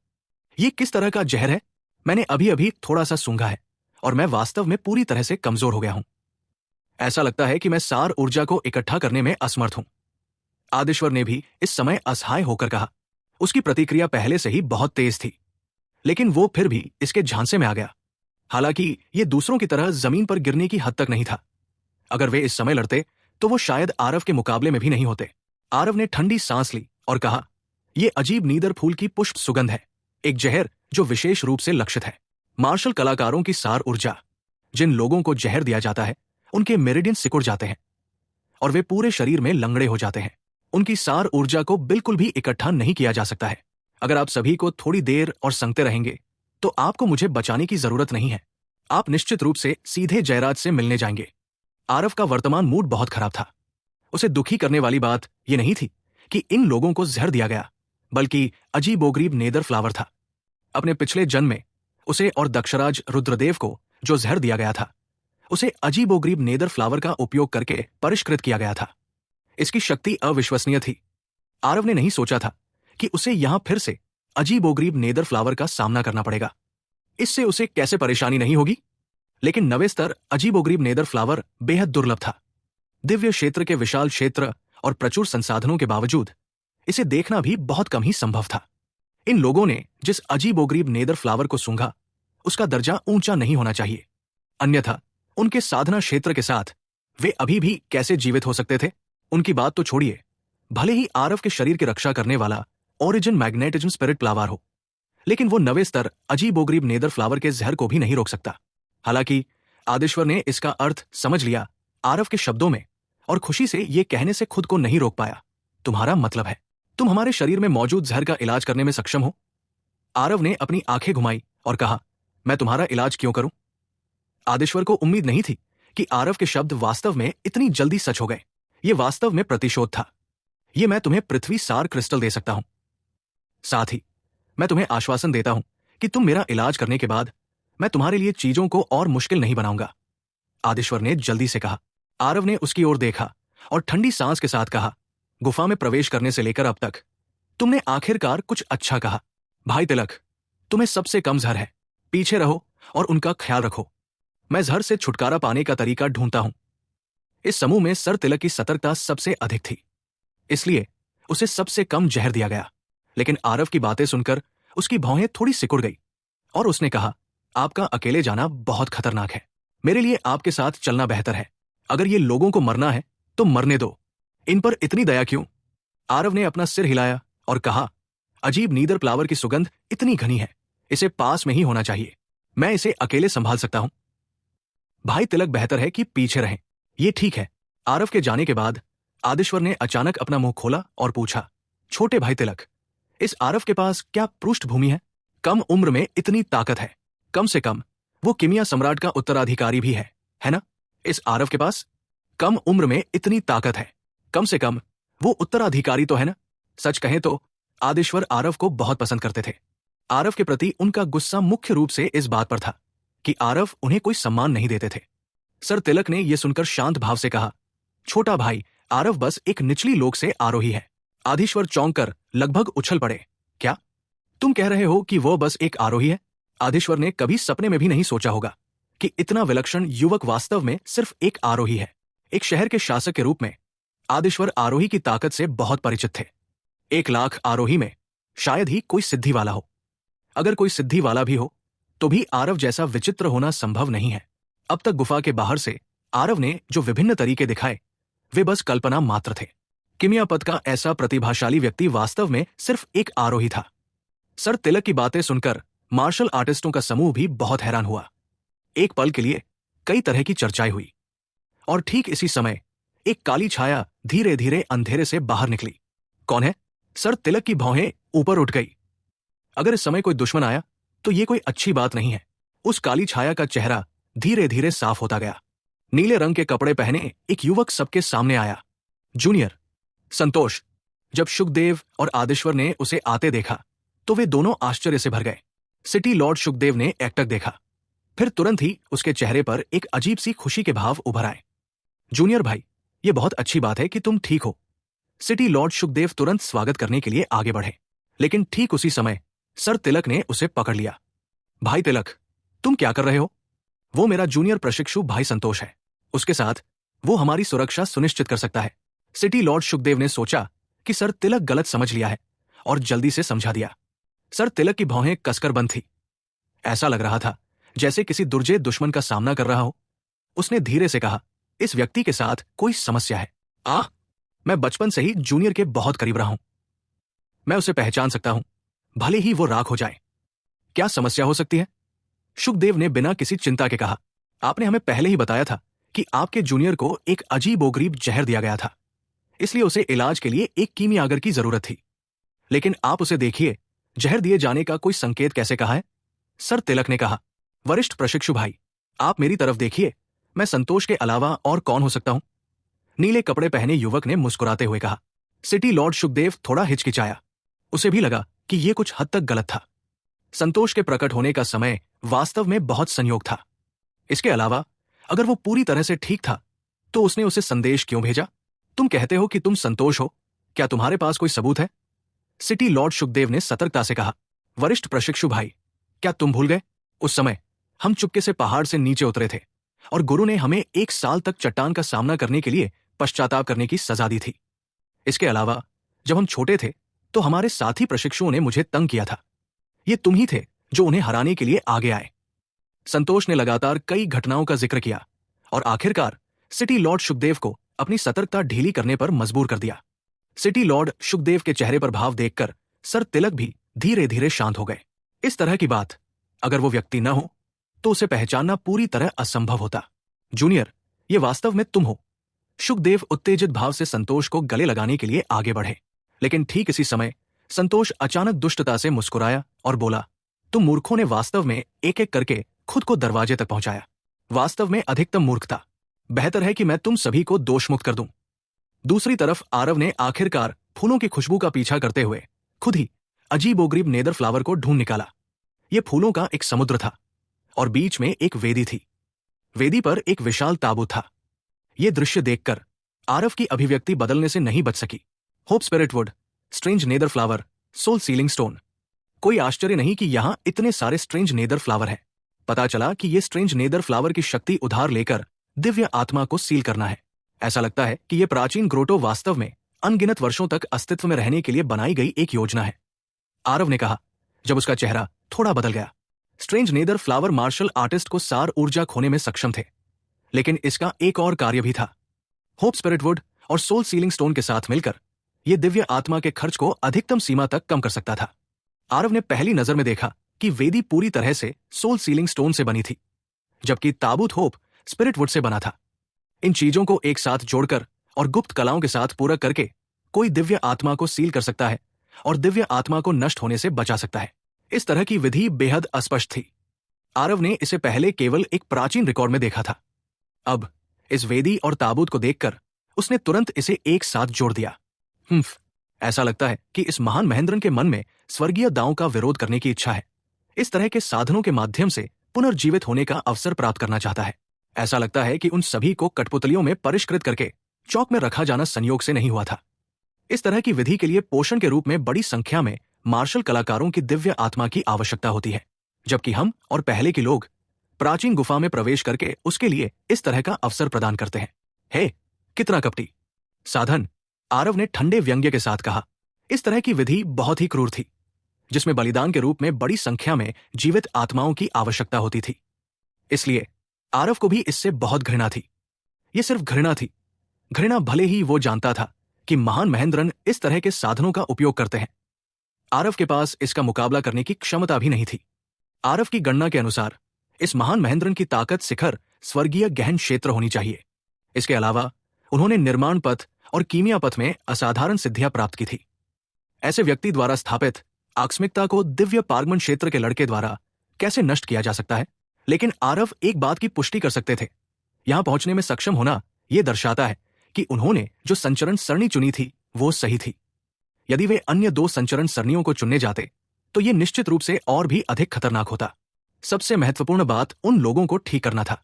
ये किस तरह का जहर है? मैंने अभी अभी थोड़ा सा सूंघा है और मैं वास्तव में पूरी तरह से कमजोर हो गया हूं। ऐसा लगता है कि मैं सार ऊर्जा को इकट्ठा करने में असमर्थ हूं। आदिश्वर ने भी इस समय असहाय होकर कहा। उसकी प्रतिक्रिया पहले से ही बहुत तेज थी, लेकिन वो फिर भी इसके झांसे में आ गया। हालांकि ये दूसरों की तरह जमीन पर गिरने की हद तक नहीं था। अगर वे इस समय लड़ते तो वो शायद आरव के मुकाबले में भी नहीं होते। आरव ने ठंडी सांस ली और कहा, यह अजीब नीदर फूल की पुष्प सुगंध है, एक जहर जो विशेष रूप से लक्षित है। मार्शल कलाकारों की सार ऊर्जा, जिन लोगों को जहर दिया जाता है उनके मेरिडियन सिकुड़ जाते हैं और वे पूरे शरीर में लंगड़े हो जाते हैं। उनकी सार ऊर्जा को बिल्कुल भी इकट्ठा नहीं किया जा सकता है। अगर आप सभी को थोड़ी देर और संगते रहेंगे तो आपको मुझे बचाने की जरूरत नहीं है। आप निश्चित रूप से सीधे जयराज से मिलने जाएंगे। आरव का वर्तमान मूड बहुत खराब था। उसे दुखी करने वाली बात यह नहीं थी कि इन लोगों को जहर दिया गया, बल्कि अजीबोगरीब नेदर फ्लावर था। अपने पिछले जन्म में उसे और दक्षराज रुद्रदेव को जो जहर दिया गया था, उसे अजीबोगरीब नेदर फ्लावर का उपयोग करके परिष्कृत किया गया था। इसकी शक्ति अविश्वसनीय थी। आरव ने नहीं सोचा था कि उसे यहां फिर से अजीबोगरीब नेदर फ्लावर का सामना करना पड़ेगा। इससे उसे कैसे परेशानी नहीं होगी? लेकिन नवे स्तर अजीबोगरीब नेदर फ्लावर बेहद दुर्लभ था। दिव्य क्षेत्र के विशाल क्षेत्र और प्रचुर संसाधनों के बावजूद इसे देखना भी बहुत कम ही संभव था। इन लोगों ने जिस अजीबोगरीब नेदर फ्लावर को सूंघा, उसका दर्जा ऊंचा नहीं होना चाहिए, अन्यथा उनके साधना क्षेत्र के साथ वे अभी भी कैसे जीवित हो सकते थे? उनकी बात तो छोड़िए, भले ही आरव के शरीर की रक्षा करने वाला ओरिजिन मैग्नेटिज्म स्पिरिट फ्लावर हो, लेकिन वो नवे स्तर अजीबोगरीब नेदर फ्लावर के जहर को भी नहीं रोक सकता। हालांकि आदिश्वर ने इसका अर्थ समझ लिया आरव के शब्दों में और खुशी से ये कहने से खुद को नहीं रोक पाया, तुम्हारा मतलब है तुम हमारे शरीर में मौजूद जहर का इलाज करने में सक्षम हो? आरव ने अपनी आंखें घुमाई और कहा, मैं तुम्हारा इलाज क्यों करूं? आदिश्वर को उम्मीद नहीं थी कि आरव के शब्द वास्तव में इतनी जल्दी सच हो गए। ये वास्तव में प्रतिशोध था। ये मैं तुम्हें पृथ्वी सार क्रिस्टल दे सकता हूं। साथ ही मैं तुम्हें आश्वासन देता हूं कि तुम मेरा इलाज करने के बाद मैं तुम्हारे लिए चीजों को और मुश्किल नहीं बनाऊंगा, आदिश्वर ने जल्दी से कहा। आरव ने उसकी ओर देखा और ठंडी सांस के साथ कहा, गुफा में प्रवेश करने से लेकर अब तक तुमने आखिरकार कुछ अच्छा कहा। भाई तिलक, तुम्हें सबसे कम जहर है, पीछे रहो और उनका ख्याल रखो। मैं जहर से छुटकारा पाने का तरीका ढूंढता हूं। इस समूह में सर तिलक की सतर्कता सबसे अधिक थी, इसलिए उसे सबसे कम जहर दिया गया। लेकिन आरव की बातें सुनकर उसकी भौहें थोड़ी सिकुड़ गई और उसने कहा, आपका अकेले जाना बहुत खतरनाक है। मेरे लिए आपके साथ चलना बेहतर है। अगर ये लोगों को मरना है तो मरने दो, इन पर इतनी दया क्यों? आरव ने अपना सिर हिलाया और कहा, अजीब नीदर फ्लावर की सुगंध इतनी घनी है, इसे पास में ही होना चाहिए। मैं इसे अकेले संभाल सकता हूं। भाई तिलक, बेहतर है कि पीछे रहें। ये ठीक है। आरव के जाने के बाद आदिश्वर ने अचानक अपना मुंह खोला और पूछा, छोटे भाई तिलक, इस आरव के पास क्या पृष्ठभूमि है? कम उम्र में इतनी ताकत है, कम से कम वो किमिया सम्राट का उत्तराधिकारी भी है ना? इस आरव के पास कम उम्र में इतनी ताकत है, कम से कम वो उत्तराधिकारी तो है ना? सच कहें तो आदेश्वर आरव को बहुत पसंद करते थे। आरव के प्रति उनका गुस्सा मुख्य रूप से इस बात पर था कि आरव उन्हें कोई सम्मान नहीं देते थे। सर तिलक ने यह सुनकर शांत भाव से कहा, छोटा भाई, आरव बस एक निचली लोक से आरोही है। आदेश्वर चौंक कर लगभग उछल पड़े। क्या तुम कह रहे हो कि वो बस एक आरोही है? आदेश्वर ने कभी सपने में भी नहीं सोचा होगा कि इतना विलक्षण युवक वास्तव में सिर्फ एक आरोही है। एक शहर के शासक के रूप में आदेश्वर आरोही की ताकत से बहुत परिचित थे। 1,00,000 आरोही में शायद ही कोई सिद्धि वाला हो। अगर कोई सिद्धि वाला भी हो तो भी आरव जैसा विचित्र होना संभव नहीं है। अब तक गुफा के बाहर से आरव ने जो विभिन्न तरीके दिखाए वे बस कल्पना मात्र थे। किमिया पद का ऐसा प्रतिभाशाली व्यक्ति वास्तव में सिर्फ एक आरोही था। सर तिलक की बातें सुनकर मार्शल आर्टिस्टों का समूह भी बहुत हैरान हुआ। एक पल के लिए कई तरह की चर्चाएं हुई और ठीक इसी समय एक काली छाया धीरे धीरे अंधेरे से बाहर निकली। कौन है? सर तिलक की भौहें ऊपर उठ गई। अगर इस समय कोई दुश्मन आया तो ये कोई अच्छी बात नहीं है। उस काली छाया का चेहरा धीरे धीरे साफ होता गया। नीले रंग के कपड़े पहने एक युवक सबके सामने आया। जूनियर संतोष। जब शुकदेव और आदेश्वर ने उसे आते देखा तो वे दोनों आश्चर्य से भर गए। सिटी लॉर्ड शुकदेव ने एकटक देखा, फिर तुरंत ही उसके चेहरे पर एक अजीब सी खुशी के भाव उभर आए। जूनियर भाई, ये बहुत अच्छी बात है कि तुम ठीक हो। सिटी लॉर्ड शुकदेव तुरंत स्वागत करने के लिए आगे बढ़े, लेकिन ठीक उसी समय सर तिलक ने उसे पकड़ लिया। भाई तिलक, तुम क्या कर रहे हो? वो मेरा जूनियर प्रशिक्षु भाई संतोष है। उसके साथ वो हमारी सुरक्षा सुनिश्चित कर सकता है। सिटी लॉर्ड शुकदेव ने सोचा कि सर तिलक गलत समझ लिया है और जल्दी से समझा दिया। सर तिलक की भौहें कसकर बंद थी। ऐसा लग रहा था जैसे किसी दुर्जय दुश्मन का सामना कर रहा हो। उसने धीरे से कहा, इस व्यक्ति के साथ कोई समस्या है। मैं बचपन से ही जूनियर के बहुत करीब रहा हूं। मैं उसे पहचान सकता हूं, भले ही वो राख हो जाए। क्या समस्या हो सकती है? शुकदेव ने बिना किसी चिंता के कहा, आपने हमें पहले ही बताया था कि आपके जूनियर को एक अजीबोगरीब जहर दिया गया था, इसलिए उसे इलाज के लिए एक कीमियागर की जरूरत थी। लेकिन आप उसे देखिए, जहर दिए जाने का कोई संकेत कैसे कहा है? सर तिलक ने कहा, वरिष्ठ प्रशिक्षु भाई, आप मेरी तरफ देखिए, मैं संतोष के अलावा और कौन हो सकता हूं? नीले कपड़े पहने युवक ने मुस्कुराते हुए कहा। सिटी लॉर्ड शुकदेव थोड़ा हिचकिचाया। उसे भी लगा कि यह कुछ हद तक गलत था। संतोष के प्रकट होने का समय वास्तव में बहुत संयोग था। इसके अलावा अगर वो पूरी तरह से ठीक था तो उसने उसे संदेश क्यों भेजा? तुम कहते हो कि तुम संतोष हो, क्या तुम्हारे पास कोई सबूत है? सिटी लॉर्ड शुकदेव ने सतर्कता से कहा। वरिष्ठ प्रशिक्षु भाई, क्या तुम भूल गए? उस समय हम चुपके से पहाड़ से नीचे उतरे थे और गुरु ने हमें 1 साल तक चट्टान का सामना करने के लिए पश्चाताप करने की सजा दी थी। इसके अलावा जब हम छोटे थे तो हमारे साथी प्रशिक्षुओं ने मुझे तंग किया था। ये तुम ही थे जो उन्हें हराने के लिए आगे आए। संतोष ने लगातार कई घटनाओं का जिक्र किया और आखिरकार सिटी लॉर्ड शुकदेव को अपनी सतर्कता ढीली करने पर मजबूर कर दिया। सिटी लॉर्ड शुकदेव के चेहरे पर भाव देखकर सर तिलक भी धीरे धीरे शांत हो गए। इस तरह की बात अगर वो व्यक्ति न हो तो उसे पहचानना पूरी तरह असंभव होता। जूनियर, ये वास्तव में तुम हो। शुकदेव उत्तेजित भाव से संतोष को गले लगाने के लिए आगे बढ़े, लेकिन ठीक इसी समय संतोष अचानक दुष्टता से मुस्कुराया और बोला, तुम मूर्खों ने वास्तव में एक एक करके खुद को दरवाजे तक पहुंचाया। वास्तव में अधिकतम मूर्खता। बेहतर है कि मैं तुम सभी को दोषमुक्त कर दूं। दूसरी तरफ आरव ने आखिरकार फूलों की खुशबू का पीछा करते हुए खुद ही अजीबोगरीब नेदर फ्लावर को ढूंढ निकाला। यह फूलों का एक समुद्र था और बीच में एक वेदी थी। वेदी पर एक विशाल ताबूत था। यह दृश्य देखकर आरव की अभिव्यक्ति बदलने से नहीं बच सकी। Hope spirit wood, strange nether flower, soul sealing stone. कोई आश्चर्य नहीं कि यहां इतने सारे स्ट्रेंज नेदर फ्लावर हैं। पता चला कि यह स्ट्रेंज नेदर फ्लावर की शक्ति उधार लेकर दिव्य आत्मा को सील करना है। ऐसा लगता है कि यह प्राचीन ग्रोटो वास्तव में अनगिनत वर्षों तक अस्तित्व में रहने के लिए बनाई गई एक योजना है। आरव ने कहा जब उसका चेहरा थोड़ा बदल गया। Strange nether flower martial artist को सार ऊर्जा खोने में सक्षम थे, लेकिन इसका एक और कार्य भी था। होप स्पिरिट वुड और सोल सीलिंग स्टोन के साथ मिलकर यह दिव्य आत्मा के खर्च को अधिकतम सीमा तक कम कर सकता था। आरव ने पहली नजर में देखा कि वेदी पूरी तरह से सोल सीलिंग स्टोन से बनी थी, जबकि ताबूत होप स्पिरिट वुड से बना था। इन चीजों को एक साथ जोड़कर और गुप्त कलाओं के साथ पूरक करके कोई दिव्य आत्मा को सील कर सकता है और दिव्य आत्मा को नष्ट होने से बचा सकता है। इस तरह की विधि बेहद अस्पष्ट थी। आरव ने इसे पहले केवल एक प्राचीन रिकॉर्ड में देखा था। अब इस वेदी और ताबूत को देखकर उसने तुरंत इसे एक साथ जोड़ दिया। ऐसा लगता है कि इस महान महेंद्रन के मन में स्वर्गीय दांव का विरोध करने की इच्छा है। इस तरह के साधनों के माध्यम से पुनर्जीवित होने का अवसर प्राप्त करना चाहता है। ऐसा लगता है कि उन सभी को कठपुतलियों में परिष्कृत करके चौक में रखा जाना संयोग से नहीं हुआ था। इस तरह की विधि के लिए पोषण के रूप में बड़ी संख्या में मार्शल कलाकारों की दिव्य आत्मा की आवश्यकता होती है, जबकि हम और पहले के लोग प्राचीन गुफा में प्रवेश करके उसके लिए इस तरह का अवसर प्रदान करते हैं। हे, कितना कपटी साधन, आरव ने ठंडे व्यंग्य के साथ कहा। इस तरह की विधि बहुत ही क्रूर थी, जिसमें बलिदान के रूप में बड़ी संख्या में जीवित आत्माओं की आवश्यकता होती थी। इसलिए आरव को भी इससे बहुत घृणा थी। यह सिर्फ घृणा थी, घृणा भले ही वो जानता था कि महान महेंद्रन इस तरह के साधनों का उपयोग करते हैं। आरव के पास इसका मुकाबला करने की क्षमता भी नहीं थी। आरव की गणना के अनुसार इस महान महेंद्रन की ताकत शिखर स्वर्गीय गहन क्षेत्र होनी चाहिए। इसके अलावा उन्होंने निर्माण पथ और कीमिया पथ में असाधारण सिद्धियां प्राप्त की थी। ऐसे व्यक्ति द्वारा स्थापित आकस्मिकता को दिव्य पारगमन क्षेत्र के लड़के द्वारा कैसे नष्ट किया जा सकता है? लेकिन आरव एक बात की पुष्टि कर सकते थे। यहां पहुंचने में सक्षम होना यह दर्शाता है कि उन्होंने जो संचरण सरणी चुनी थी वो सही थी। यदि वे अन्य 2 संचरण सरणियों को चुनने जाते तो यह निश्चित रूप से और भी अधिक खतरनाक होता। सबसे महत्वपूर्ण बात उन लोगों को ठीक करना था।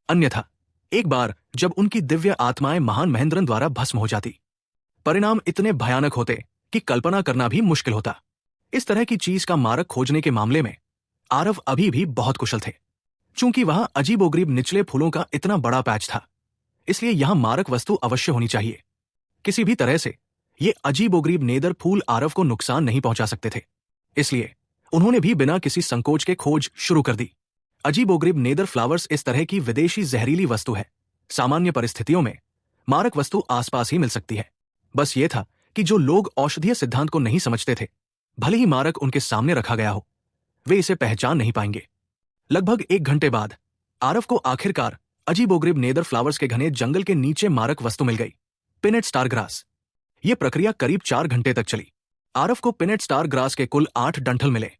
अन्यथा एक बार जब उनकी दिव्य आत्माएं महान महेंद्रन द्वारा भस्म हो जाती, परिणाम इतने भयानक होते कि कल्पना करना भी मुश्किल होता। इस तरह की चीज का मारक खोजने के मामले में आरव अभी भी बहुत कुशल थे। चूंकि वहां अजीबोगरीब निचले फूलों का इतना बड़ा पैच था, इसलिए यहां मारक वस्तु अवश्य होनी चाहिए। किसी भी तरह से ये अजीबोगरीब नेदर फूल आरव को नुकसान नहीं पहुंचा सकते थे। इसलिए उन्होंने भी बिना किसी संकोच के खोज शुरू कर दी। अजीबोगरीब नेदर फ्लावर्स इस तरह की विदेशी जहरीली वस्तु है। सामान्य परिस्थितियों में मारक वस्तु आसपास ही मिल सकती है। बस ये था कि जो लोग औषधीय सिद्धांत को नहीं समझते थे, भले ही मारक उनके सामने रखा गया हो, वे इसे पहचान नहीं पाएंगे। लगभग 1 घंटे बाद आरव को आखिरकार अजीबोगरीब नेदर फ्लावर्स के घने जंगल के नीचे मारक वस्तु मिल गई, पिनेट स्टार ग्रास। यह प्रक्रिया करीब 4 घंटे तक चली। आरव को पिनेट स्टार ग्रास के कुल 8 डंठल मिले।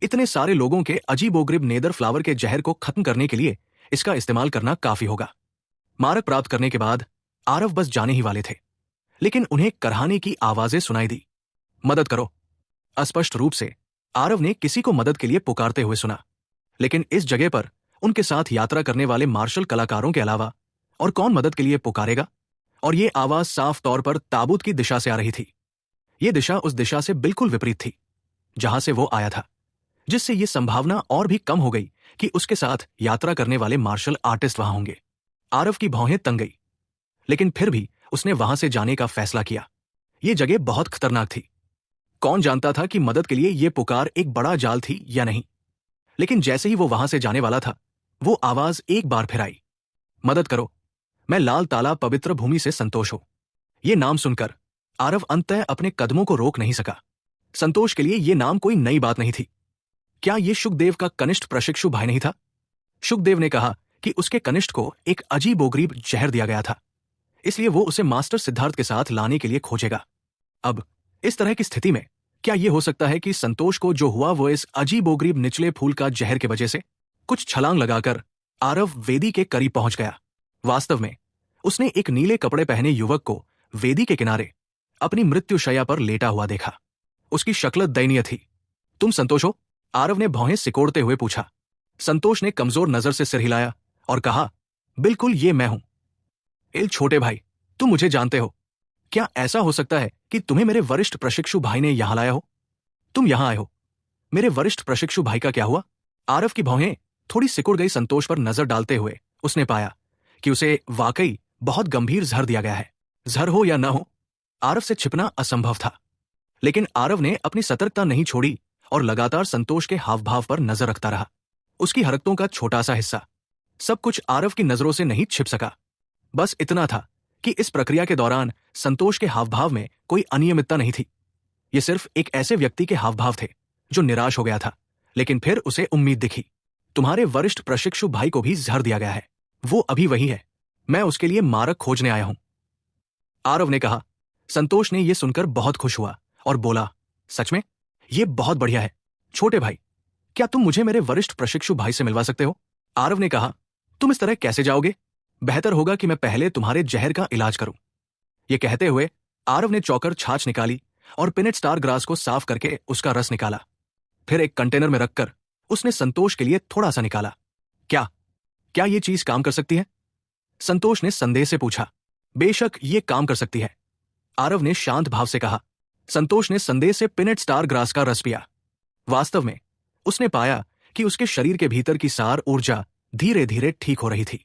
इतने सारे लोगों के अजीबोगरीब नेदर फ्लावर के जहर को खत्म करने के लिए इसका इस्तेमाल करना काफी होगा। मारक प्राप्त करने के बाद आरव बस जाने ही वाले थे, लेकिन उन्हें करहाने की आवाजें सुनाई दी। मदद करो। अस्पष्ट रूप से आरव ने किसी को मदद के लिए पुकारते हुए सुना, लेकिन इस जगह पर उनके साथ यात्रा करने वाले मार्शल कलाकारों के अलावा और कौन मदद के लिए पुकारेगा? और ये आवाज साफ तौर पर ताबूत की दिशा से आ रही थी। ये दिशा उस दिशा से बिल्कुल विपरीत थी जहां से वो आया था, जिससे ये संभावना और भी कम हो गई कि उसके साथ यात्रा करने वाले मार्शल आर्टिस्ट वहां होंगे। आरव की भौहें तंग गई, लेकिन फिर भी उसने वहां से जाने का फैसला किया। ये जगह बहुत खतरनाक थी। कौन जानता था कि मदद के लिए ये पुकार एक बड़ा जाल थी या नहीं। लेकिन जैसे ही वो वहां से जाने वाला था, वो आवाज एक बार फिर आई, मदद करो, मैं लाल ताला पवित्र भूमि से संतोष हो। ये नाम सुनकर आरव अंततः अपने कदमों को रोक नहीं सका। संतोष के लिए ये नाम कोई नई बात नहीं थी। क्या ये शुकदेव का कनिष्ठ प्रशिक्षु भाई नहीं था? शुकदेव ने कहा कि उसके कनिष्ठ को एक अजीबोगरीब जहर दिया गया था, इसलिए वो उसे मास्टर सिद्धार्थ के साथ लाने के लिए खोजेगा। अब इस तरह की स्थिति में क्या यह हो सकता है कि संतोष को जो हुआ वो इस अजीबोगरीब निचले फूल का जहर के वजह से? कुछ छलांग लगाकर आरव वेदी के करीब पहुंच गया। वास्तव में उसने एक नीले कपड़े पहने युवक को वेदी के किनारे अपनी मृत्युशैया पर लेटा हुआ देखा। उसकी शक्ल दयनीय थी। तुम संतोष हो? आरव ने भौहें सिकोड़ते हुए पूछा। संतोष ने कमजोर नजर से सिर हिलाया और कहा, बिल्कुल ये मैं हूं। एल छोटे भाई, तुम मुझे जानते हो। क्या ऐसा हो सकता है कि तुम्हें मेरे वरिष्ठ प्रशिक्षु भाई ने यहां लाया हो? तुम यहां आए हो, मेरे वरिष्ठ प्रशिक्षु भाई का क्या हुआ? आरव की भौहें थोड़ी सिकुड़ गई। संतोष पर नजर डालते हुए उसने पाया कि उसे वाकई बहुत गंभीर जहर दिया गया है। जहर हो या न हो, आरव से छिपना असंभव था। लेकिन आरव ने अपनी सतर्कता नहीं छोड़ी और लगातार संतोष के हाव भाव पर नजर रखता रहा। उसकी हरकतों का छोटा सा हिस्सा, सब कुछ आरव की नजरों से नहीं छिप सका। बस इतना था कि इस प्रक्रिया के दौरान संतोष के हाव भाव में कोई अनियमितता नहीं थी। ये सिर्फ एक ऐसे व्यक्ति के हाव भाव थे जो निराश हो गया था, लेकिन फिर उसे उम्मीद दिखी। तुम्हारे वरिष्ठ प्रशिक्षु भाई को भी जहर दिया गया है। वो अभी वही है। मैं उसके लिए मारक खोजने आया हूं, आरव ने कहा। संतोष ने यह सुनकर बहुत खुश हुआ और बोला, सच में? यह बहुत बढ़िया है। छोटे भाई, क्या तुम मुझे मेरे वरिष्ठ प्रशिक्षु भाई से मिलवा सकते हो? आरव ने कहा, तुम इस तरह कैसे जाओगे? बेहतर होगा कि मैं पहले तुम्हारे जहर का इलाज करूं। यह कहते हुए आरव ने चौकर छाछ निकाली और पिनेट स्टार ग्रास को साफ करके उसका रस निकाला। फिर एक कंटेनर में रखकर उसने संतोष के लिए थोड़ा सा निकाला। क्या क्या ये चीज काम कर सकती है? संतोष ने संदेह से पूछा। बेशक ये काम कर सकती है, आरव ने शांत भाव से कहा। संतोष ने संदेह से पिनेट स्टार ग्रास का रस पिया। वास्तव में उसने पाया कि उसके शरीर के भीतर की सार ऊर्जा धीरे धीरे ठीक हो रही थी।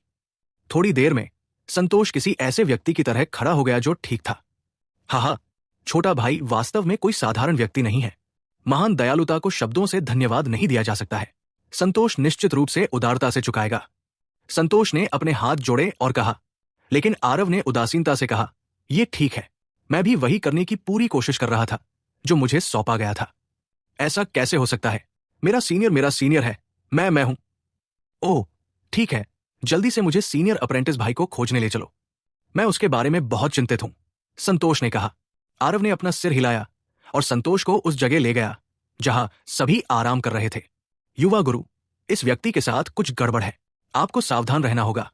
थोड़ी देर में संतोष किसी ऐसे व्यक्ति की तरह खड़ा हो गया जो ठीक था। हाँ, छोटा भाई वास्तव में कोई साधारण व्यक्ति नहीं है। महान दयालुता को शब्दों से धन्यवाद नहीं दिया जा सकता है। संतोष निश्चित रूप से उदारता से चुकाएगा। संतोष ने अपने हाथ जोड़े और कहा। लेकिन आरव ने उदासीनता से कहा, यह ठीक है, मैं भी वही करने की पूरी कोशिश कर रहा था जो मुझे सौंपा गया था। ऐसा कैसे हो सकता है? मेरा सीनियर है, मैं हूं। ओह ठीक है, जल्दी से मुझे सीनियर अप्रेंटिस भाई को खोजने ले चलो, मैं उसके बारे में बहुत चिंतित हूं, संतोष ने कहा। आरव ने अपना सिर हिलाया और संतोष को उस जगह ले गया जहां सभी आराम कर रहे थे। युवा गुरु, इस व्यक्ति के साथ कुछ गड़बड़ है, आपको सावधान रहना होगा।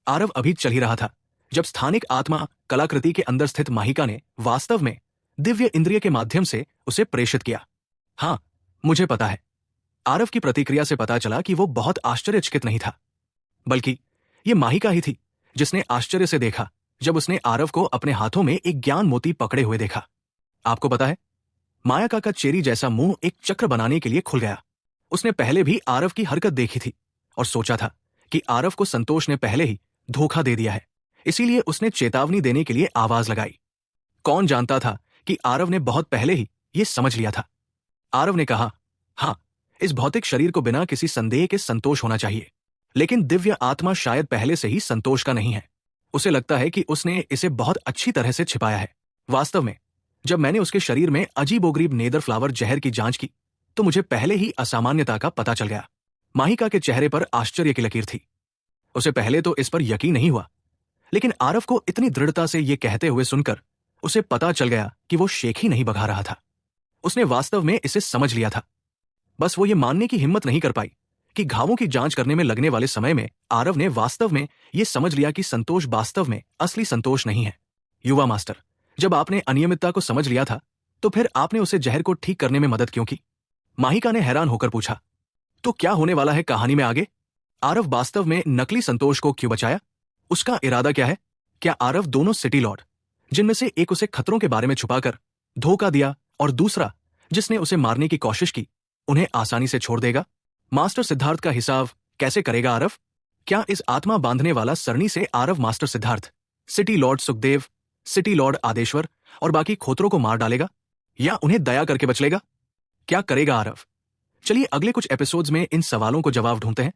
आरव अभी चल ही रहा था जब स्थानिक आत्मा कलाकृति के अंदर स्थित माहिका ने वास्तव में दिव्य इंद्रिय के माध्यम से उसे प्रेषित किया। हाँ, मुझे पता है। आरव की प्रतिक्रिया से पता चला कि वो बहुत आश्चर्यचकित नहीं था, बल्कि ये माहिका ही थी जिसने आश्चर्य से देखा जब उसने आरव को अपने हाथों में एक ज्ञान मोती पकड़े हुए देखा। आपको पता है, मायाका का चेरी जैसा मुंह एक चक्र बनाने के लिए खुल गया। उसने पहले भी आरव की हरकत देखी थी और सोचा था कि आरव को संतोष ने पहले ही धोखा दे दिया है, इसीलिए उसने चेतावनी देने के लिए आवाज लगाई। कौन जानता था कि आरव ने बहुत पहले ही यह समझ लिया था। आरव ने कहा, हाँ, इस भौतिक शरीर को बिना किसी संदेह के संतोष होना चाहिए, लेकिन दिव्य आत्मा शायद पहले से ही संतोष का नहीं है। उसे लगता है कि उसने इसे बहुत अच्छी तरह से छिपाया है। वास्तव में जब मैंने उसके शरीर में अजीबोगरीब नेदर फ्लावर जहर की जांच की तो मुझे पहले ही असामान्यता का पता चल गया। माहिका के चेहरे पर आश्चर्य की लकीर थी। उसे पहले तो इस पर यकीन नहीं हुआ, लेकिन आरव को इतनी दृढ़ता से यह कहते हुए सुनकर उसे पता चल गया कि वो शेख ही नहीं बघा रहा था। उसने वास्तव में इसे समझ लिया था। बस वो ये मानने की हिम्मत नहीं कर पाई कि घावों की जांच करने में लगने वाले समय में आरव ने वास्तव में यह समझ लिया कि संतोष वास्तव में असली संतोष नहीं है। युवा मास्टर, जब आपने अनियमितता को समझ लिया था तो फिर आपने उसे जहर को ठीक करने में मदद क्यों की? माहिका ने हैरान होकर पूछा। तो क्या होने वाला है कहानी में आगे? आरव वास्तव में नकली संतोष को क्यों बचाया? उसका इरादा क्या है? क्या आरव दोनों सिटी लॉर्ड, जिनमें से एक उसे खतरों के बारे में छुपाकर धोखा दिया और दूसरा जिसने उसे मारने की कोशिश की, उन्हें आसानी से छोड़ देगा? मास्टर सिद्धार्थ का हिसाब कैसे करेगा आरव? क्या इस आत्मा बांधने वाला सरणी से Aarav master Siddharth, city Lord Sukhdev, city Lord Adeshwar और बाकी खोतरों को मार डालेगा या उन्हें दया करके बच लेगा? क्या करेगा आरव? चलिए अगले कुछ एपिसोड्स में इन सवालों को जवाब ढूंढते हैं।